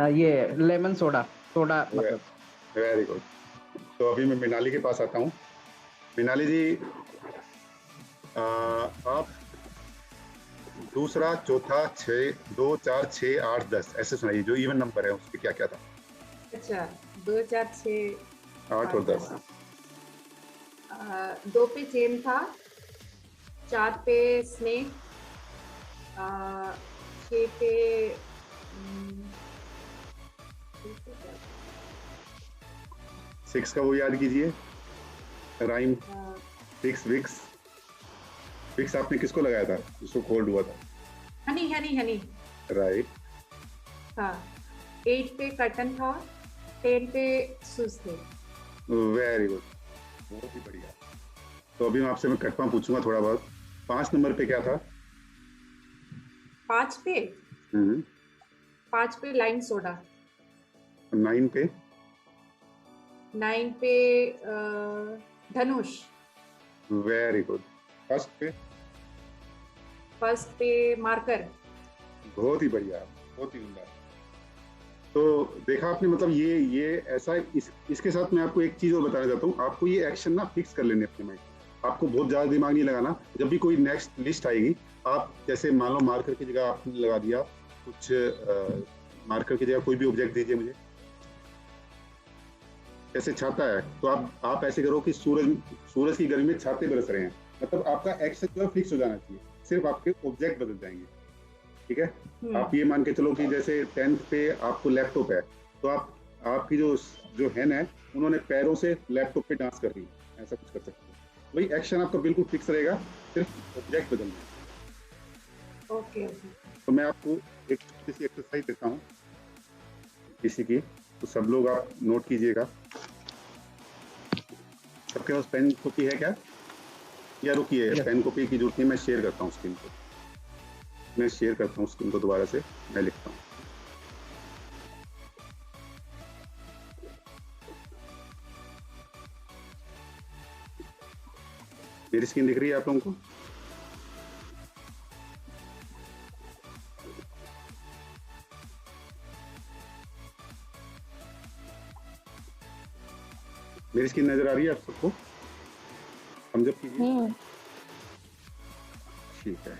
ये लेमन सोडा मतलब। Very good. तो अभी मैं मृणाली के पास आता हूँ। मृणाली जी, आप दूसरा, चौथा, 6, 2, 4, 6, 8, 10 ऐसे सुनाइए। जो इवन नंबर है उसके क्या क्या था? अच्छा, 2, 4, 6, 8 और 10। 2 पे चेन था, 4 पे स्नेक, 6 पे 6 का वो याद कीजिए, राइम। 6 विक्स आपने किसको लगाया था जिसको कोल्ड हुआ था? हनी राइट। हाँ, 8 पे कर्टन था, 10 पे शूज थे। वेरी गुड, बहुत ही बढ़िया। तो अभी मैं कटवा पूछूंगा थोड़ा बहुत। 5 नंबर पे क्या था? 5 पे लाइम सोडा। 9 पे? 9 पे धनुष। Very good. फर्स्ट पे मार्कर। बहुत ही बढ़िया, बहुत ही उम्दा। तो देखा आपने, मतलब ये ऐसा इसके साथ मैं आपको एक चीज और बताना चाहता हूँ। आपको ये एक्शन ना फिक्स कर लेने अपने माइंड। आपको बहुत ज्यादा दिमाग नहीं लगाना। जब भी कोई नेक्स्ट लिस्ट आएगी, आप जैसे मान लो मार्कर की जगह आपने लगा दिया कुछ, मार्कर की जगह कोई भी ऑब्जेक्ट दीजिए मुझे। जैसे छाता है, तो आप ऐसे करो कि सूरज की गर्मी में छाते बरस रहे हैं। मतलब आपका एक्शन जो है फिक्स हो जाना चाहिए, सिर्फ आपके ऑब्जेक्ट बदल जाएंगे। ठीक है? आप ये मान के चलो कि जैसे 10th पे आपको लैपटॉप है, तो आप आपकी जो हैन है उन्होंने पैरों से लैपटॉप पे डांस कर रही है, ऐसा कुछ कर सकते हो। वही एक्शन आपका बिल्कुल फिक्स रहेगा, सिर्फ ऑब्जेक्ट बदलना है। ओके। तो मैं आपको एक छोटी सी एक्सरसाइज देता हूँ किसी की, तो सब लोग आप नोट कीजिएगा। सबके पास पेन कॉपी है क्या? या रुकिए, पेन कॉपी की जरूरत नहीं, मैं शेयर करता हूँ स्क्रीन को। मैं शेयर करता हूँ स्क्रीन को दोबारा से, मैं लिखता हूँ। मेरी स्क्रीन दिख रही है आप लोगों को? मेरी स्क्रीन नजर आ रही है आप सबको? हम जब कीजिए। ठीक है।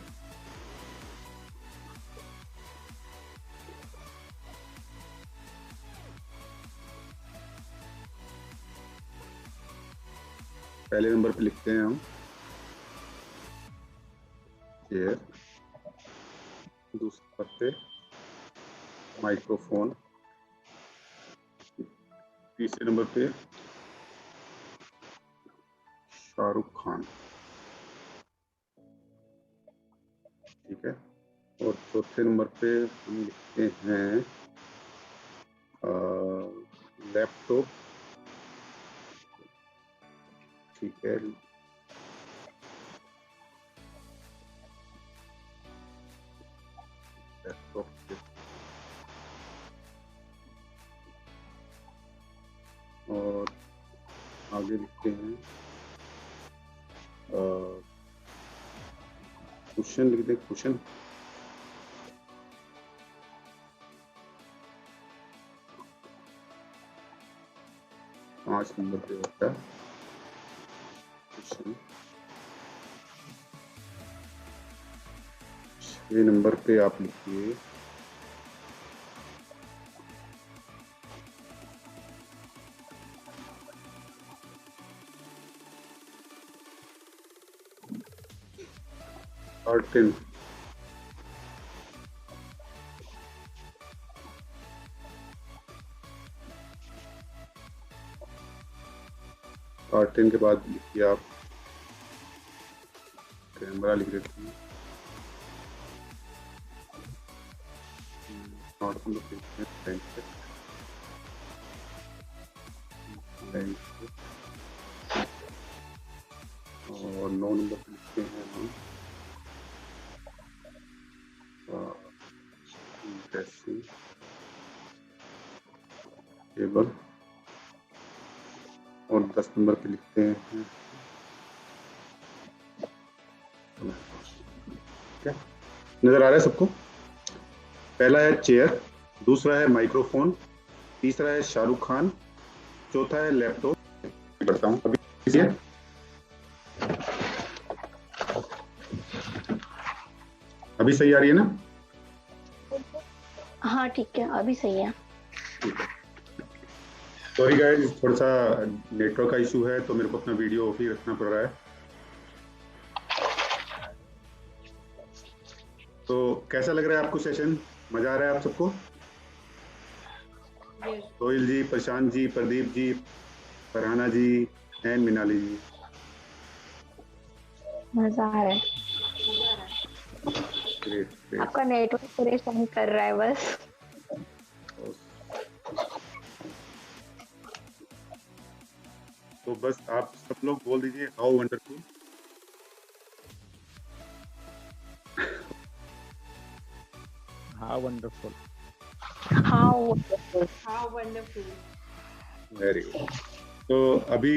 पहले नंबर पे लिखते हैं हम चेयर, दूसरे नंबर पे माइक्रोफोन, तीसरे नंबर पे शाहरुख खान, ठीक है। और चौथे नंबर पे हम लिखते हैं लैपटॉप, ठीक है। लैपटॉप और आगे लिखते हैं क्वेश्चन, लिख दें क्वेश्चन। पांच नंबर पे होता है क्वेश्चन। 6 नंबर पे आप लिखिए कर्टन। कर्टन के बाद लिखिए आप कैमरा, लिख देते हैं। और 9 नंबर पे लिखते हैं हम ड्रेसिंग टेबल। और 10 नंबर पे लिखते हैं, क्या नजर आ रहा है सबको? पहला है चेयर, दूसरा है माइक्रोफोन, तीसरा है शाहरुख खान, चौथा है लैपटॉप। करता हूँ अभी, अभी सही आ रही है ना? हाँ ठीक है, अभी सही है। सॉरी गाइस, थोड़ा सा नेटवर्क का इशू है तो मेरे को अपना वीडियो ऑफ ही रखना पड़ रहा है। तो कैसा लग रहा है आपको सेशन? मजा आ रहा है आप सबको? सोहिल जी, प्रशांत जी, प्रदीप जी, फरहाना जी एंड मिनाली जी, मजा आ रहा है। ग्रेट। आपका नेटवर्क परेशान कर रहा है बस। तो बस आप सब लोग बोल दीजिए how wonderful. How wonderful. How wonderful. How wonderful. Very good. तो अभी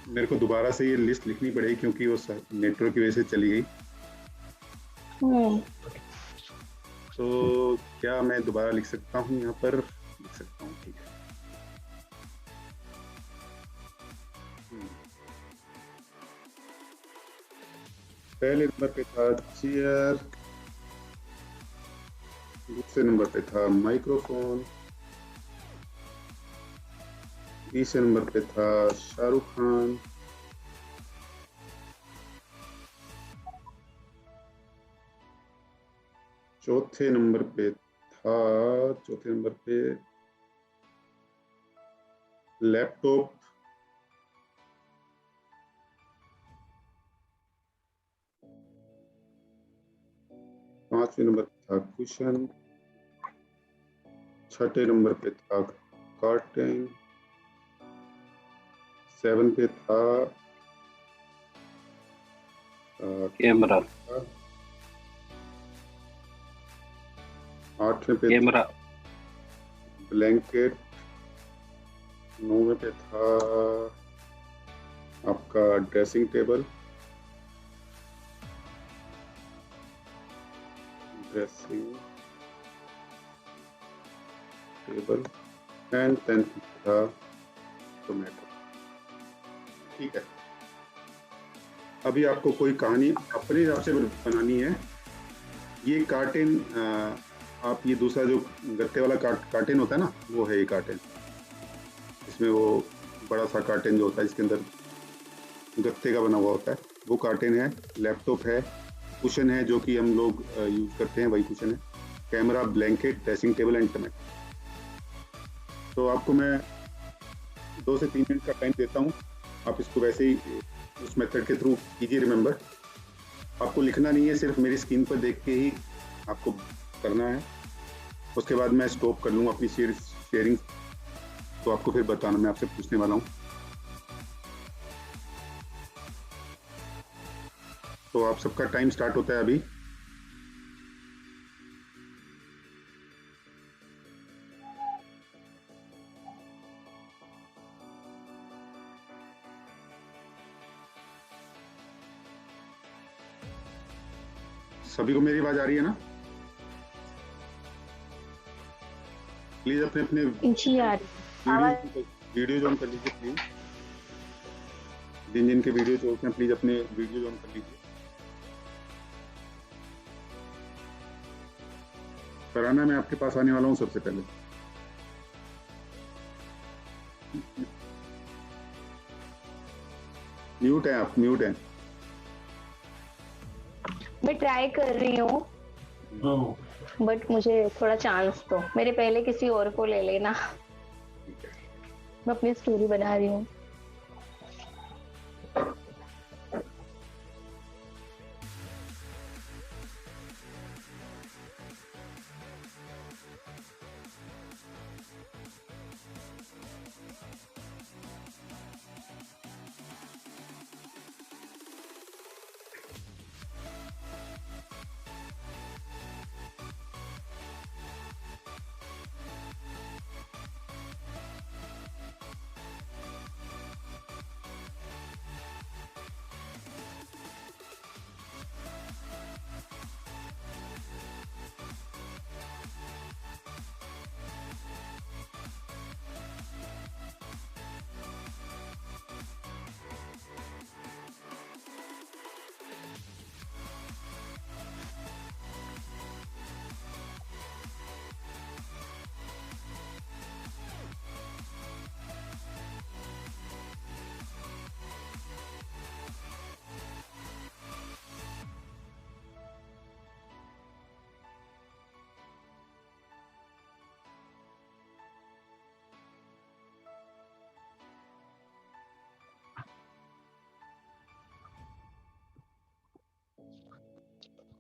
मेरे को दोबारा से ये लिस्ट लिखनी पड़ेगी क्योंकि वो नेटवर्क की वजह से चली गई। तो क्या मैं दोबारा लिख सकता हूँ? यहाँ पर लिख सकता हूँ, ठीक है। पहले नंबर पे था चेयर, दूसरे नंबर पे था माइक्रोफोन, तीसरे नंबर पे था शाहरुख खान, चौथे नंबर पे लैपटॉप, पांचवें नंबर पे था कुशन, छठे नंबर पे था कर्टेन, 7 पे था कैमरा, 8वें पे कैमरा, ब्लैंकेट, 9वें पे था आपका ड्रेसिंग टेबल, एंड 10th पे था टोमेटो। ठीक है, अभी आपको कोई कहानी अपने हिसाब से बनानी है। ये कार्टेन, आप ये दूसरा जो गत्ते वाला कार्टेन होता है ना, वो है ये कार्टेन। इसमें वो बड़ा सा कार्टेन जो होता है इसके अंदर गत्ते का बना हुआ होता है, वो कार्टेन है। लैपटॉप है, कुशन है जो कि हम लोग यूज करते हैं, वही कुशन है। Camera, blanket, dressing table and tomato. तो आपको मैं 2 से 3 मिनट का टाइम देता हूँ, आप इसको वैसे ही उस मेथड के थ्रू कीजिए। रिमेंबर, आपको लिखना नहीं है, सिर्फ मेरी स्क्रीन पर देख के ही आपको करना है। उसके बाद मैं स्टॉप कर लूँगा अपनी शेयरिंग, तो आपको फिर बताना, मैं आपसे पूछने वाला हूँ। तो आप सबका टाइम स्टार्ट होता है अभी। सभी को मेरी आवाज आ रही है ना? प्लीज अपने अपने वीडियो ऑन कर लीजिए प्लीज। जिन जिन के वीडियो चलते हैं प्लीज अपने वीडियो ऑन कर लीजिए। फरहाना, मैं आपके पास आने वाला हूँ सबसे पहले। म्यूट है आप, म्यूट है। मैं ट्राई कर रही हूँ, बट मुझे थोड़ा चांस दो, मेरे पहले किसी और को ले लेना। मैं अपनी स्टोरी बना रही हूँ।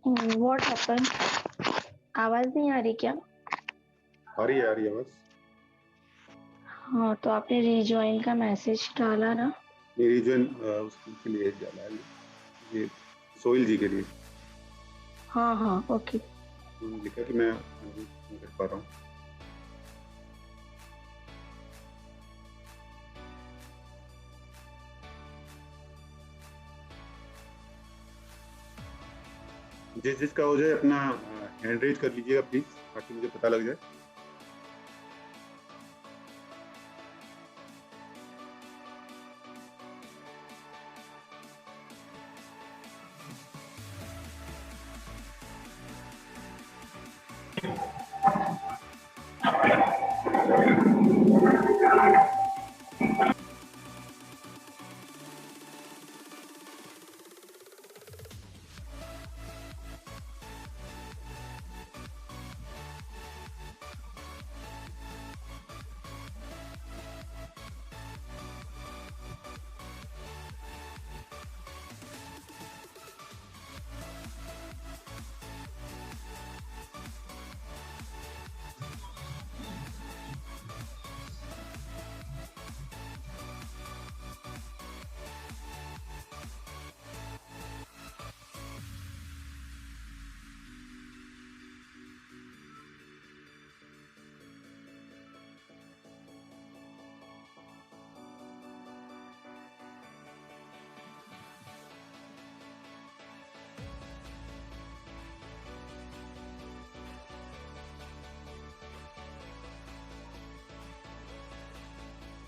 What happen? आवाज नहीं आ रही क्या? आ रही है आवाज। हाँ, तो आपने रिज्वाइन का मैसेज डाला ना? ये रिज्वाइन उसके लिए डाला है, ये सोहिल जी के लिए। हाँ हाँ, ओके। उन्होंने लिखा कि मैं नहीं कर पा रहा हूँ। जिस जिसका हो जाए अपना हैंड रेज कर लीजिएगा प्लीज, ताकि मुझे पता लग जाए।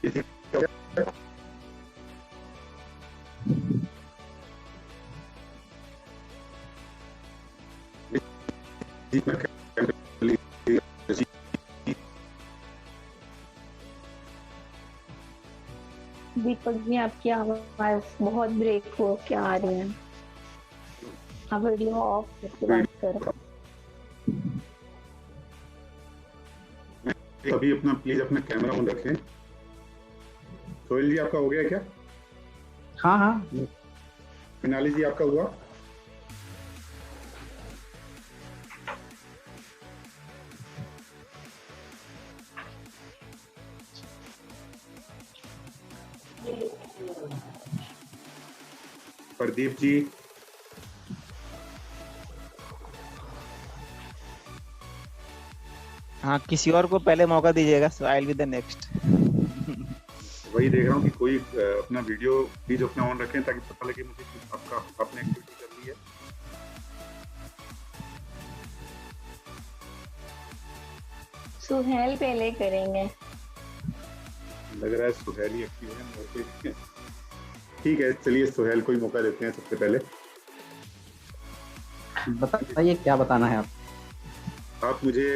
दीपक जी, आपकी आवाज बहुत ब्रेक हो क्या आ रही है। आप वीडियो ऑफ करके बात करो। अभी अपना प्लीज अपना कैमरा ऑन रखें। सोहेल जी आपका हो गया क्या? हाँ हाँ। मिनाली जी आपका हुआ? प्रदीप जी? हाँ, किसी और को पहले मौका दीजिएगा, so I will be the next. वही देख रहा हूँ कि कोई अपना वीडियो प्लीज अपना ऑन रखें ताकि पता लगे मुझे कि आपका आपने एक्टिविटी कर ली है। सुहेल पहले करेंगे। लग रहा है सुहेल ही एक्टिव है। ठीक है, चलिए सुहेल को ही मौका देते हैं सबसे पहले। बताइए क्या बताना है आप? आप मुझे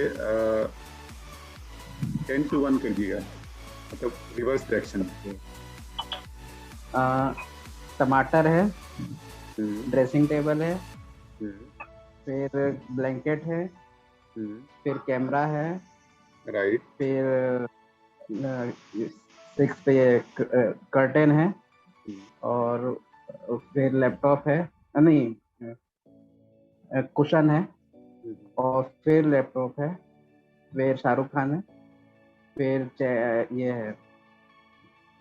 10 to 1 कर दिएगा, मतलब रिवर्स डायरेक्शन। टमाटर है, ड्रेसिंग टेबल है, फिर ब्लैंकेट है, फिर कैमरा है, राइट, फिर 6 पे कर्टेन है, और फिर लैपटॉप है, नहीं कुशन है, और फिर लैपटॉप है, फिर शाहरुख खान है, फिर ये है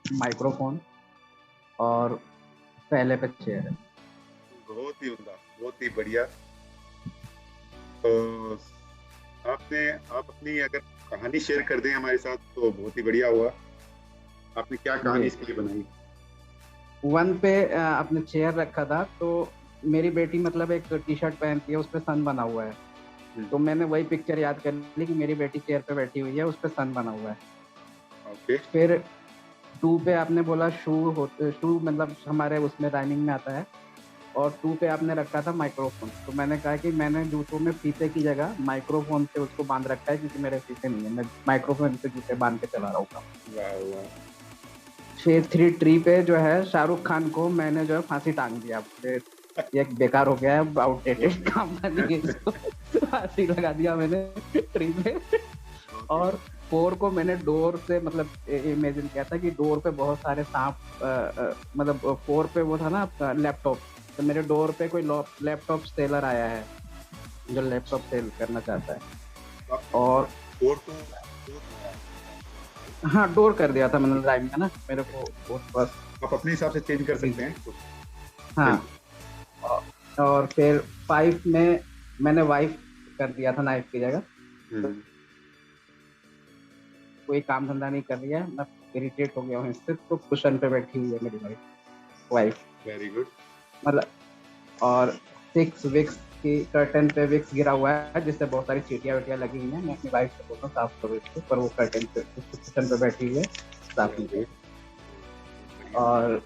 माइक्रोफोन, और पहले पे चेयर है। बहुत ही उम्दा, बहुत ही बढ़िया। तो आप अपनी अगर कहानी शेयर कर दें हमारे साथ तो बहुत ही बढ़िया होगा। आपने क्या कहानी इसके लिए बनाई? 1 पे आपने चेयर रखा था, तो मेरी बेटी मतलब एक टी शर्ट पहनती है, उस पे सन बना हुआ है, तो मैंने वही पिक्चर याद कर ली कि मेरी बेटी चेयर पे बैठी हुई है, उस पे सन बना हुआ है। ओके। फिर 2 पे आपने बोला शू मतलब हमारे उसमें राइमिंग में आता है, और 2 पे आपने रखा था माइक्रोफोन, तो मैंने कहा कि मैंने जूतों में फीते की जगह माइक्रोफोन से उसको बांध रखा है, क्योंकि मेरे फीते नहीं है, मैं माइक्रोफोन से जूते बांध के चला रहा हूँ। 3 ट्री पे जो है शाहरुख खान को मैंने जो है फांसी टांग दिया, ये बेकार हो गया है, आउटडेटेड काम नहीं है इसको, फांसी लगा दिया मैंने ट्री पे। और 4 को मैंने डोर से मतलब इमेजिन किया था कि डोर पे बहुत सारे सांप, मतलब 4 पे वो था ना आपका लैपटॉप, तो मेरे डोर पे कोई लैपटॉप सेलर आया है जो लैपटॉप सेल करना चाहता है। और हाँ, डोर कर दिया था मैंने राइम में ना, मेरे को बस आप अपने हिसाब से चेंज कर सकते हैं। हाँ, और फिर 5 में मैंने वाइफ कर दिया था नाइफ की जगह। कोई काम धंधा नहीं कर रही है, मैं इरिटेट हो गया हूँ इससे, तो कुशन पे बैठी हुई है मेरी वाइफ। Very good. मतलब और 6 विक्स की कर्टन पे विक्स गिरा हुआ है, जिससे बहुत सारी चीटियां वेटियां लगी हुई हैं। मैं अपनी वाइफ से बोलता हूँ साफ करो इसको, पर वो कर्टन पे कुशन पे बैठी हुई है, साफ नहीं। और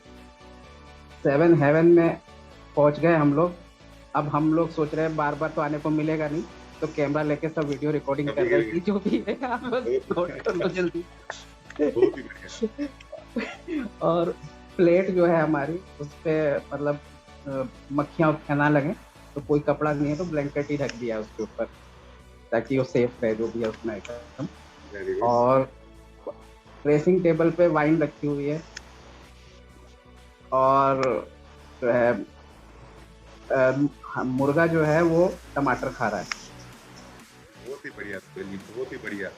7 हेवन में पहुंच गए हम लोग। अब हम लोग सोच रहे हैं बार बार तो आने को मिलेगा नहीं, तो कैमरा लेके सब वीडियो रिकॉर्डिंग कर रहे हैं, जो भी है बस जल्दी। और प्लेट जो है हमारी, उस पे मतलब मक्खियाँ ना लगे, तो कोई कपड़ा नहीं है तो ब्लैंकेट ही ढक दिया है उसके ऊपर, ताकि वो सेफ रहे जो भी है उसमें आइटम। और ड्रेसिंग टेबल पे वाइन रखी हुई है, और जो है मुर्गा जो है वो टमाटर खा रहा है। बहुत ही बढ़िया, बहुत ही बढ़िया।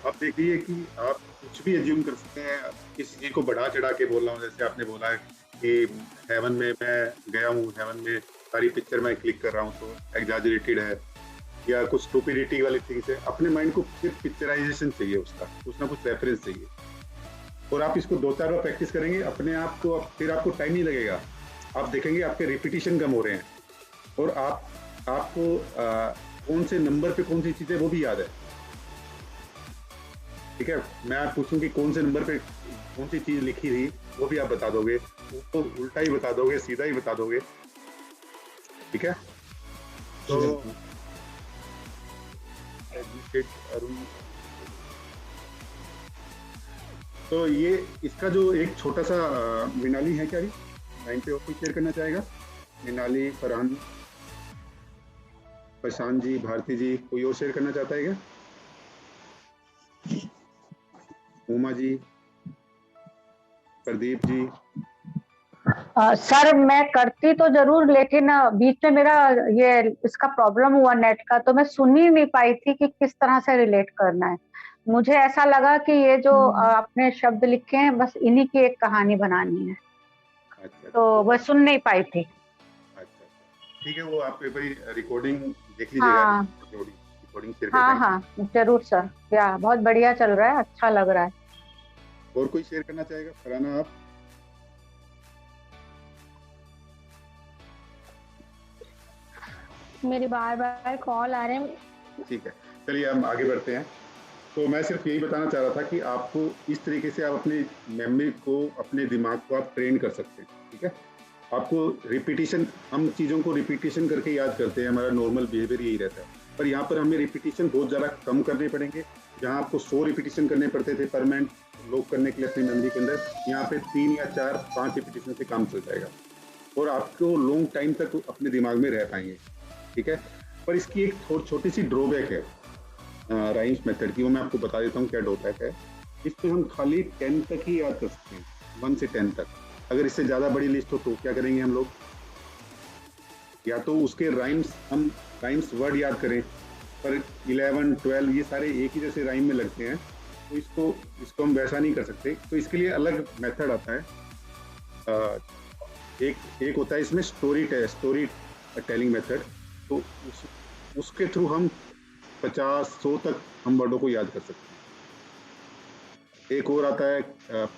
आप देखिए कि आप कुछ भी एज्यूम कर सकते हैं, किसी चीज को बढ़ा चढ़ा के बोल रहा हूँ। जैसे आपने बोला है कि हेवन में मैं गया हूँ, हेवन में सारी पिक्चर मैं क्लिक कर रहा हूँ तो एग्जैजरेटेड है, या कुछ स्टुपिडिटी वाली थिंग्स है। अपने माइंड को सिर्फ पिक्चराइजेशन चाहिए, उसका कुछ ना कुछ रेफरेंस चाहिए, और आप इसको 2-4 बार प्रैक्टिस करेंगे अपने आप को, फिर आपको टाइम नहीं लगेगा। आप देखेंगे आपके रिपीटिशन कम हो रहे हैं, और आपको कौन से नंबर पे कौन सी चीजें वो भी याद है। ठीक है, मैं आप पूछूं कि कौन से नंबर पे कौन सी चीज लिखी थी वो भी आप बता दोगे, उसको उल्टा ही बता दोगे, सीधा ही बता दोगे, ठीक है। तो अरुण, तो ये इसका जो एक छोटा सा मृणाली है क्या अभी लाइन पे, और कोई शेयर करना चाहेगा? मृणाली, फरहान, प्रशांत जी, भारती जी, कोई और शेयर करना चाहता है क्या? उमा जी, प्रदीप जी? सर मैं करती तो जरूर, लेकिन बीच में मेरा ये इसका प्रॉब्लम हुआ नेट का, तो मैं सुन ही नहीं पाई थी कि किस तरह से रिलेट करना है। मुझे ऐसा लगा कि ये जो आपने शब्द लिखे हैं बस इन्हीं की एक कहानी बनानी है। अच्छा, तो वह सुन नहीं पाई थी। अच्छा, ठीक है, वो आप एक बार रिकॉर्डिंग देख लीजिएगा। हाँ रिकॉर्डिंग शेयर हाँ करना। हाँ जरूर सर, या बहुत बढ़िया चल रहा है, अच्छा लग रहा है। और कोई शेयर करना चाहेगा? फरहाना आप? मेरे बार बार कॉल आ रहे हैं। ठीक है, चलिए हम आगे बढ़ते हैं। तो मैं सिर्फ यही बताना चाह रहा था कि आपको इस तरीके से आप अपनी मेमोरी को, अपने दिमाग को आप ट्रेन कर सकते हैं, ठीक है। आपको रिपीटिशन, हम चीज़ों को रिपीटिशन करके याद करते हैं, हमारा नॉर्मल बिहेवियर यही रहता है, पर यहाँ पर हमें रिपीटिशन बहुत ज़्यादा कम करने पड़ेंगे। जहाँ आपको 100 रिपीटिशन करने पड़ते थे परमानेंट लोग करने के लिए अपनी मेमोरी के अंदर, यहाँ पे 3 या 4, 5 रिपीटिशन से काम चल जाएगा और आपको लॉन्ग टाइम तक अपने दिमाग में रह पाएंगे, ठीक है। पर इसकी एक छोटी सी ड्रॉबैक है राइम्स मेथड की, वो मैं आपको बता देता हूँ क्या ड्रॉबैक है। इसमें हम खाली 10 तक ही याद कर सकते हैं, 1 से 10 तक। अगर इससे ज़्यादा बड़ी लिस्ट हो तो क्या करेंगे हम लोग? या तो उसके राइम्स, हम राइम्स वर्ड याद करें, पर 11, 12 ये सारे एक ही जैसे राइम में लगते हैं, तो इसको हम वैसा नहीं कर सकते। तो इसके लिए अलग मेथड आता है। एक होता है इसमें स्टोरी टेलिंग मेथड, तो उसके थ्रू हम 50-100 तक हम वर्डों को याद कर सकते हैं। एक और आता है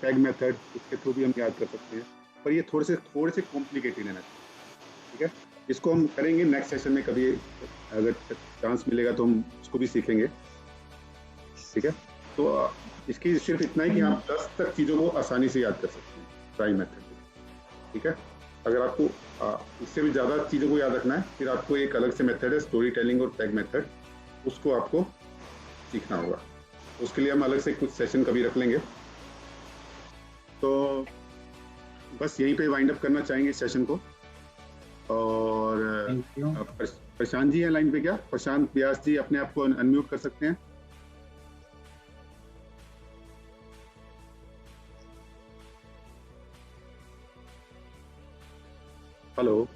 पैग मेथड, इसके थ्रू भी हम याद कर सकते हैं, पर ये थोड़े से कॉम्प्लिकेटेड है, ठीक है। इसको हम करेंगे नेक्स्ट सेशन में, कभी अगर चांस मिलेगा तो हम उसको भी सीखेंगे, ठीक है। तो इसकी सिर्फ इतना ही कि आप 10 तक चीज़ों को आसानी से याद कर सकते हैं ट्राई मेथड, ठीक है। अगर आपको इससे भी ज़्यादा चीज़ों को याद रखना है, फिर आपको एक अलग से मेथड है स्टोरी टेलिंग और पैग मेथड, उसको आपको सीखना होगा। उसके लिए हम अलग से कुछ सेशन कभी रख लेंगे। तो बस यहीं पे वाइंड अप करना चाहेंगे इस सेशन को। और प्रशांत जी हैं लाइन पे क्या? प्रशांत व्यास जी, अपने आप को अनम्यूट कर सकते हैं? हेलो,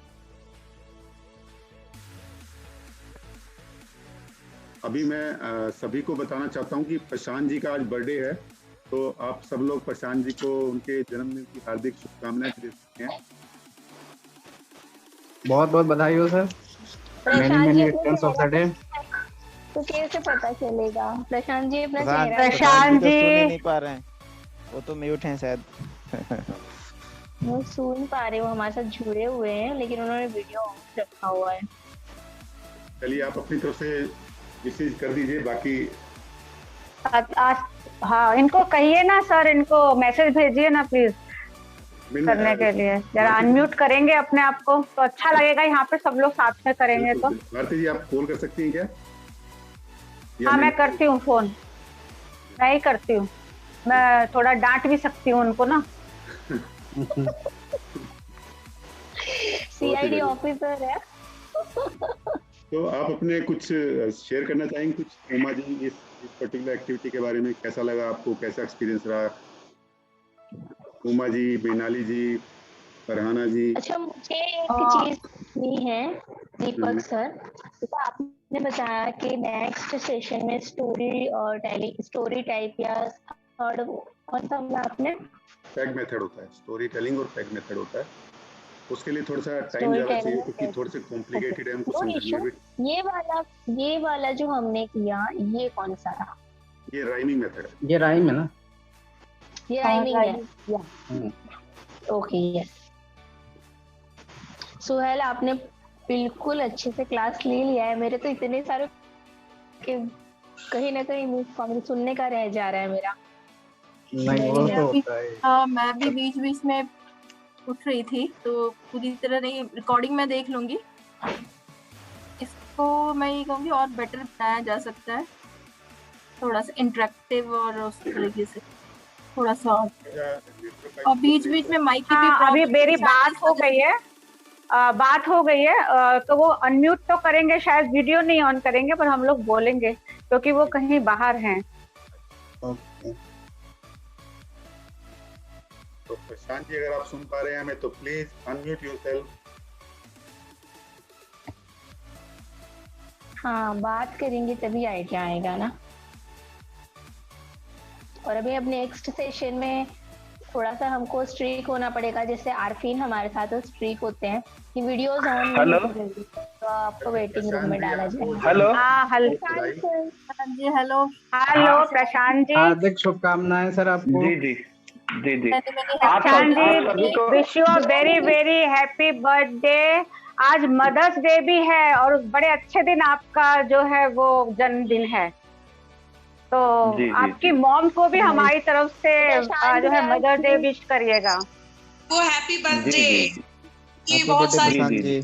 अभी मैं सभी को बताना चाहता हूं कि प्रशांत जी का आज बर्थडे है, तो आप सब लोग प्रशांत जी को उनके जन्मदिन की हार्दिक शुभकामनाएं दे सकते हैं। बहुत बहुत बधाई हो सर। Prashant ji returns of the day. तो कैसे पता चलेगा? प्रशांत जी अपना प्रशांत चेहरा प्रशांत जी जी तो सुन ही नहीं पा रहे हैं, वो तो म्यूट हैं शायद। वो सुन पा रहे, वो हमारे साथ जुड़े हुए हैं, लेकिन उन्होंने वीडियो ऑन रखा हुआ है। चलिए आप अपनी तरफ से मैसेज कर दीजिए, बाकी हाँ इनको कहिए ना सर, इनको मैसेज भेजिए ना प्लीज करने के लिए। जरा अनम्यूट करेंगे अपने आप को तो अच्छा लगेगा, यहाँ पे सब लोग साथ में करेंगे तो। भारती जी आप कॉल कर सकती हैं क्या? हाँ मैं करती हूँ फोन, मैं ही करती हूँ, मैं थोड़ा डांट भी सकती हूँ उनको ना। सीआईडी ऑफिसर है। तो आप अपने कुछ शेयर करना चाहेंगे कुछ? उमा जी, इस पर्टिकुलर एक्टिविटी के बारे में कैसा लगा आपको, कैसा एक्सपीरियंस रहा? उमा जी, मृणाली जी, फरहाना जी। अच्छा, मुझे एक चीज पूछनी है दीपक सर, तो आपने बताया कि नेक्स्ट सेशन में स्टोरी टाइप या थर्ड कौन सा बोला आपने? पैग मेथड होता है, स्टोरी टेलिंग और पैग मेथड होता है। उसके लिए थोड़ा सा टाइम ज्यादा चाहिए क्योंकि थोड़े से कॉम्प्लिकेटेड है, हमको समझने में। ये वाला जो हमने किया, ये कौन सा था? ये राइमिंग मेथड है। ये राइम है ना? ये राइमिंग है। Okay, yes. सुहेल, आपने बिल्कुल अच्छे से क्लास ले लिया है। मेरे तो इतने सारे कि कहीं ना कहीं सुनने का रह जा रहा है मेरा। नहीं वो तो होता है। हाँ, मैं भी बीच बीच में उठ रही थी, तो पूरी तरह नहीं, रिकॉर्डिंग में देख लूंगी। इसको मैं ये कहूँगी और बेटर बनाया जा सकता है, थोड़ा सा इंटरेक्टिव और उस तरीके से थोड़ा सा। और बीच बीच में माइक की भी अभी प्रॉब्लम। मेरी बात हो गई है, तो वो अनम्यूट तो करेंगे, शायद वीडियो नहीं ऑन करेंगे, पर हम लोग बोलेंगे क्योंकि वो कहीं बाहर हैं। ओके। तो प्रशांत जी अगर आप सुन पा रहे हैं हमें तो प्लीज अनम्यूट योरसेल्फ। हाँ, बात करेंगे तभी आइडिया आएगा ना। और अभी अब नेक्स्ट सेशन में थोड़ा सा हमको स्ट्रीक होना पड़ेगा, जैसे आरफीन हमारे साथ तो स्ट्रीक होते हैं कि वीडियोस ऑन हेलो, तो आपको वेटिंग रूम में डाला जाए। हेलो, हाँ हेलो जी, हेलो हेलो प्रशांत जी, हार्दिक शुभकामनाएं सर आपको। जी जी जी जी। Prashant ji, wish you a very very happy birthday. आज मदर्स डे भी है और बड़े अच्छे दिन आपका जो है वो जन्मदिन है, तो आपकी मॉम को भी हमारी तरफ से जो है मदर्स डे विश करिएगा। वो happy birthday happy birthday Prashant ji.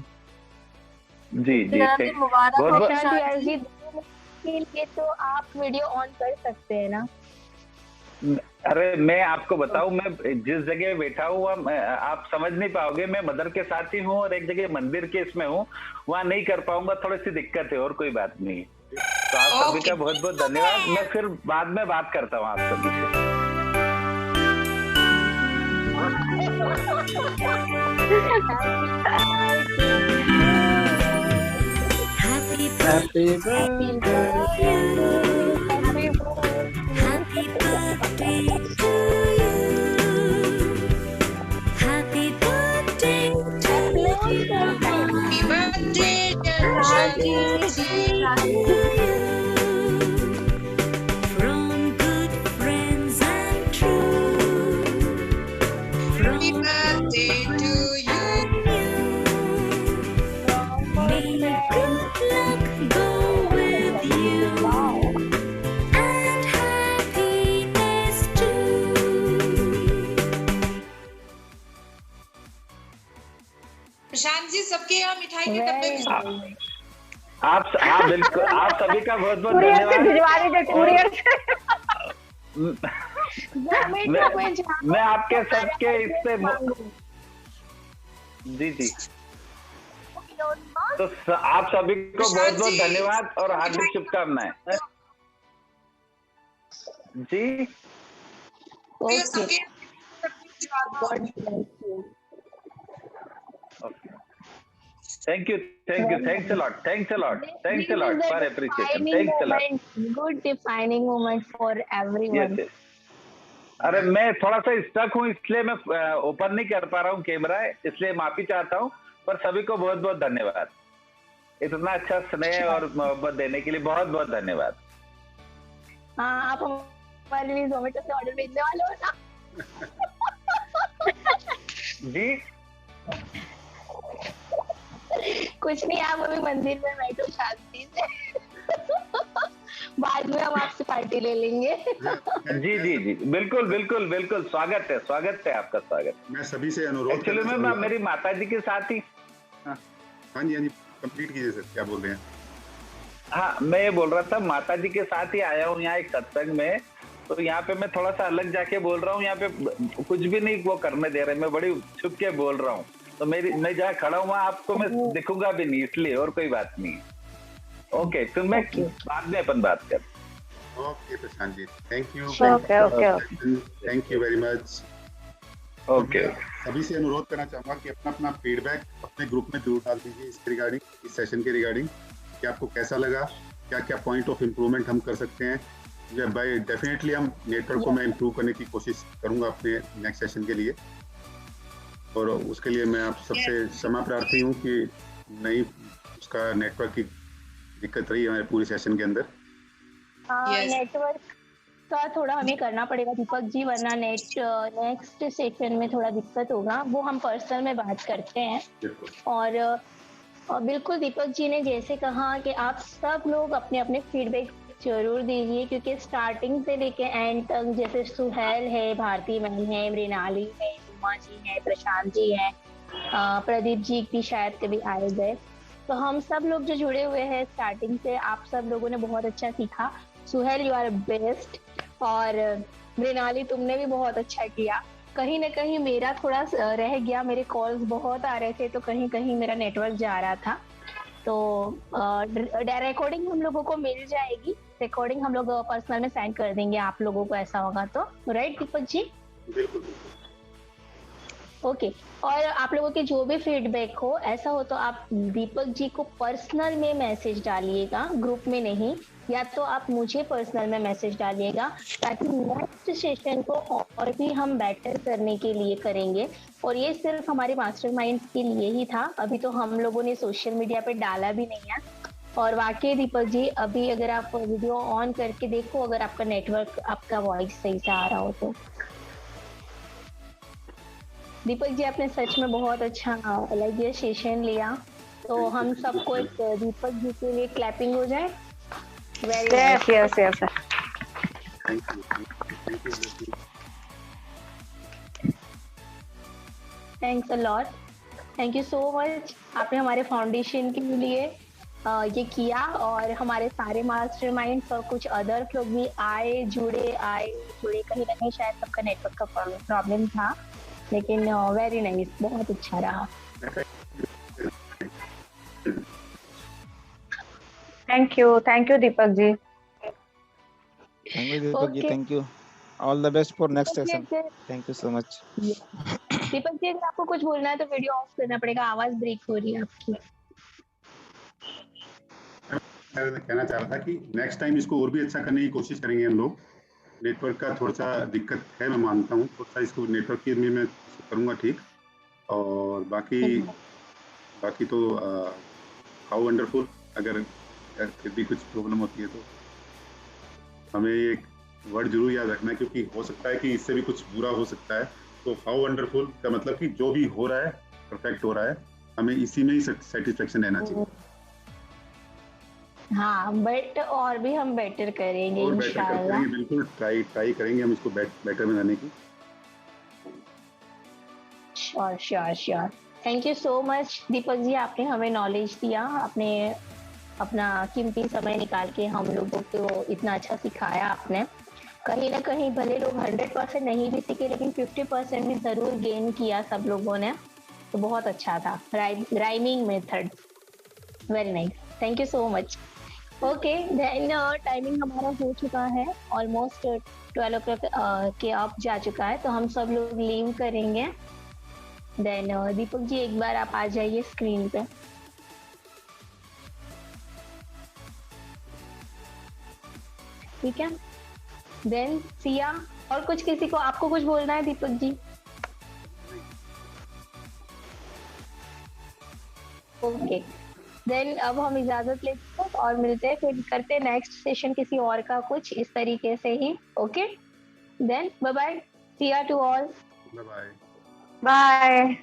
जी जी, ये तो आप वीडियो ऑन कर सकते हैं ना। अरे मैं आपको बताऊं, मैं जिस जगह बैठा हूँ आप समझ नहीं पाओगे, मैं मदर के साथ ही हूँ और एक जगह मंदिर के इसमें हूँ, वहाँ नहीं कर पाऊंगा, थोड़ी सी दिक्कत है और कोई बात नहीं। तो आप सभी का बहुत बहुत धन्यवाद। मैं फिर बाद में बात करता हूँ आप सभी से। Happy birthday, Happy birthday to you. Happy birthday to you. Happy birthday to you. From good friends and true. Happy birthday to you. May good luck go with you. Prashant ji, सबके यहाँ मिठाई के डब्बे आप बिल्कुल, आप सभी का बहुत बहुत धन्यवाद। मैं आपके सबके इससे जी जी, तो आप सभी को बहुत बहुत धन्यवाद और हार्दिक शुभकामनाएं जी। Thank you, thanks a lot for appreciation, thanks a lot. Good defining moment for everyone. Yes. अरे मैं थोड़ा सा स्टक हूँ, इसलिए मैं ओपन नहीं कर पा रहा हूँ कैमरा, इसलिए माफी चाहता हूँ, पर सभी को बहुत बहुत धन्यवाद। इतना अच्छा स्नेह और मोहब्बत देने के लिए बहुत बहुत धन्यवाद। हाँ, आप हमारे लिए ज़ोमैटो से ऑर्डर भेजने वाले हो ना? जी कुछ नहीं, आप अभी मंदिर में बैठो शांति से। बाद में हम आपसे पार्टी ले लेंगे। जी जी जी, बिल्कुल बिल्कुल बिल्कुल, स्वागत है आपका, स्वागत। मैं सभी से अनुरोध एक्चुअली मैं मेरी माता जी के साथ ही। हाँ जी कंप्लीट कीजिए सर, क्या बोल रहे हैं? हाँ, मैं ये बोल रहा था, माता जी के साथ ही आया हूँ यहाँ एक सत्संग में, तो यहाँ पे मैं थोड़ा सा अलग जाके बोल रहा हूँ, यहाँ पे कुछ भी नहीं वो करने दे रहे, मैं बड़ी छुप के बोल रहा हूँ, तो मैं जहाँ खड़ा हूँ आपको मैं दिखूंगा भी नहीं, इसलिए, और कोई बात नहीं। ओके, तो मैं बाद में अपन बात कर। Okay Prashant ji, thank you, thank you very much. Okay, सभी से अनुरोध करना चाहूंगा कि अपना अपना फीडबैक अपने ग्रुप में जरूर डाल दीजिए इसके रिगार्डिंग, इस सेशन के रिगार्डिंग, कि आपको कैसा लगा, क्या क्या पॉइंट ऑफ इम्प्रूवमेंट हम कर सकते हैं। भाई डेफिनेटली हम नेटवर्क को मैं इम्प्रूव करने की कोशिश करूंगा अपने नेक्स्ट सेशन के लिए, और उसके लिए मैं आप सबसे क्षमा प्रार्थी हूँ कि नहीं उसका नेटवर्क की दिक्कत रही हमारे पूरे सेशन के अंदर। नेटवर्क का थोड़ा हमें करना पड़ेगा दीपक जी, वरना नेक्स्ट सेशन में थोड़ा दिक्कत होगा, वो हम पर्सनल में बात करते हैं। और बिल्कुल दीपक जी ने जैसे कहा कि आप सब लोग अपने अपने फीडबैक जरूर दीजिए, क्योंकि स्टार्टिंग से लेके एंड तक जैसे सुहेल है, भारती मैम है, मृणाली है, उमा जी है, प्रशांत जी है, प्रदीप जी भी शायद कभी आए गए, तो हम सब लोग जो जुड़े हुए हैं स्टार्टिंग से, आप सब लोगों ने बहुत अच्छा सीखा। सुहेल, यू आर बेस्ट, और मृणाली तुमने भी बहुत अच्छा किया। कहीं ना कहीं मेरा थोड़ा रह गया, मेरे कॉल्स बहुत आ रहे थे तो कहीं कहीं मेरा नेटवर्क जा रहा था, तो रिकॉर्डिंग हम लोगों को मिल जाएगी, रिकॉर्डिंग हम लोग पर्सनल में सेंड कर देंगे आप लोगों को, ऐसा होगा तो, राइट दीपक जी? ओके। और आप लोगों के जो भी फीडबैक हो, ऐसा हो तो आप दीपक जी को पर्सनल में मैसेज डालिएगा, ग्रुप में नहीं, या तो आप मुझे पर्सनल में मैसेज डालिएगा, ताकि नेक्स्ट सेशन को और भी हम बेटर करने के लिए करेंगे। और ये सिर्फ हमारे मास्टरमाइंड के लिए ही था, अभी तो हम लोगों ने सोशल मीडिया पे डाला भी नहीं है। और वाकई दीपक जी, अभी अगर आप वीडियो ऑन करके देखो, अगर आपका नेटवर्क, आपका वॉइस सही से आ रहा हो तो। दीपक जी, आपने सच में बहुत अच्छा लाइक ये सेशन लिया, तो हम सबको एक दीपक जी के लिए क्लैपिंग हो जाए। Yes yes yes. Thanks a lot, thank you so much. आपने हमारे फाउंडेशन के लिए ये किया, और हमारे सारे मास्टरमाइंड्स और कुछ अदर लोग भी आए जुड़े, कहीं ना कहीं शायद सबका नेटवर्क का प्रॉब्लम था, लेकिन वेरी नाइस, बहुत अच्छा रहा। Thank you Deepak ji. Thank you Deepak ji, thank you, all the best for next session, thank you so much. Deepak ji, अगर आपको कुछ बोलना है तो वीडियो ऑफ करना पड़ेगा, आवाज ब्रेक हो रही है आपकी। मैं कहना चाह रहा था कि नेक्स्ट टाइम इसको और भी अच्छा करने की कोशिश करेंगे हम लोग। नेटवर्क का थोड़ा सा दिक्कत है, मैं मानता हूँ, थोड़ा सा इसको नेटवर्क के लिए मैं करूँगा ठीक। और बाकी तो हाउ वंडरफुल, अगर फिर भी कुछ प्रॉब्लम होती है तो हमें एक वर्ड जरूर याद रखना है, क्योंकि हो सकता है कि इससे भी कुछ बुरा हो सकता है। तो हाउ वंडरफुल का मतलब कि जो भी हो रहा है परफेक्ट हो रहा है, हमें इसी में ही सेटिस्फेक्शन रहना चाहिए। हाँ, बट और भी हम बेटर करेंगे और बेटर इंशाल्लाह। करेंगे, बिल्कुल ट्राई करेंगे हम इसको बेटर बनाने की। Sure. Thank you so much Deepak ji, आपने हमें नॉलेज दिया, आपने अपना कीमती समय निकाल के हम लोगों को इतना अच्छा सिखाया आपने। कहीं ना कहीं भले लोग 100% नहीं भी सीखे, लेकिन 50% भी जरूर गेन किया सब लोगों ने, तो बहुत अच्छा था। Rhyming method, very nice, thank you so much. Okay, then timing हमारा हो चुका है, ऑलमोस्ट 12 o'clock के अब जा चुका है, तो हम सब लोग लीव करेंगे। देन दीपक जी, एक बार आप आ जाइए स्क्रीन पे। ठीक है, देन सिया, और कुछ किसी को, आपको कुछ बोलना है दीपक जी? ओके, देन अब हम इजाजत लेते हैं और मिलते हैं, फिर करते हैं नेक्स्ट सेशन किसी और का कुछ इस तरीके से ही। Okay, then bye bye, see you to all, bye bye. Bye.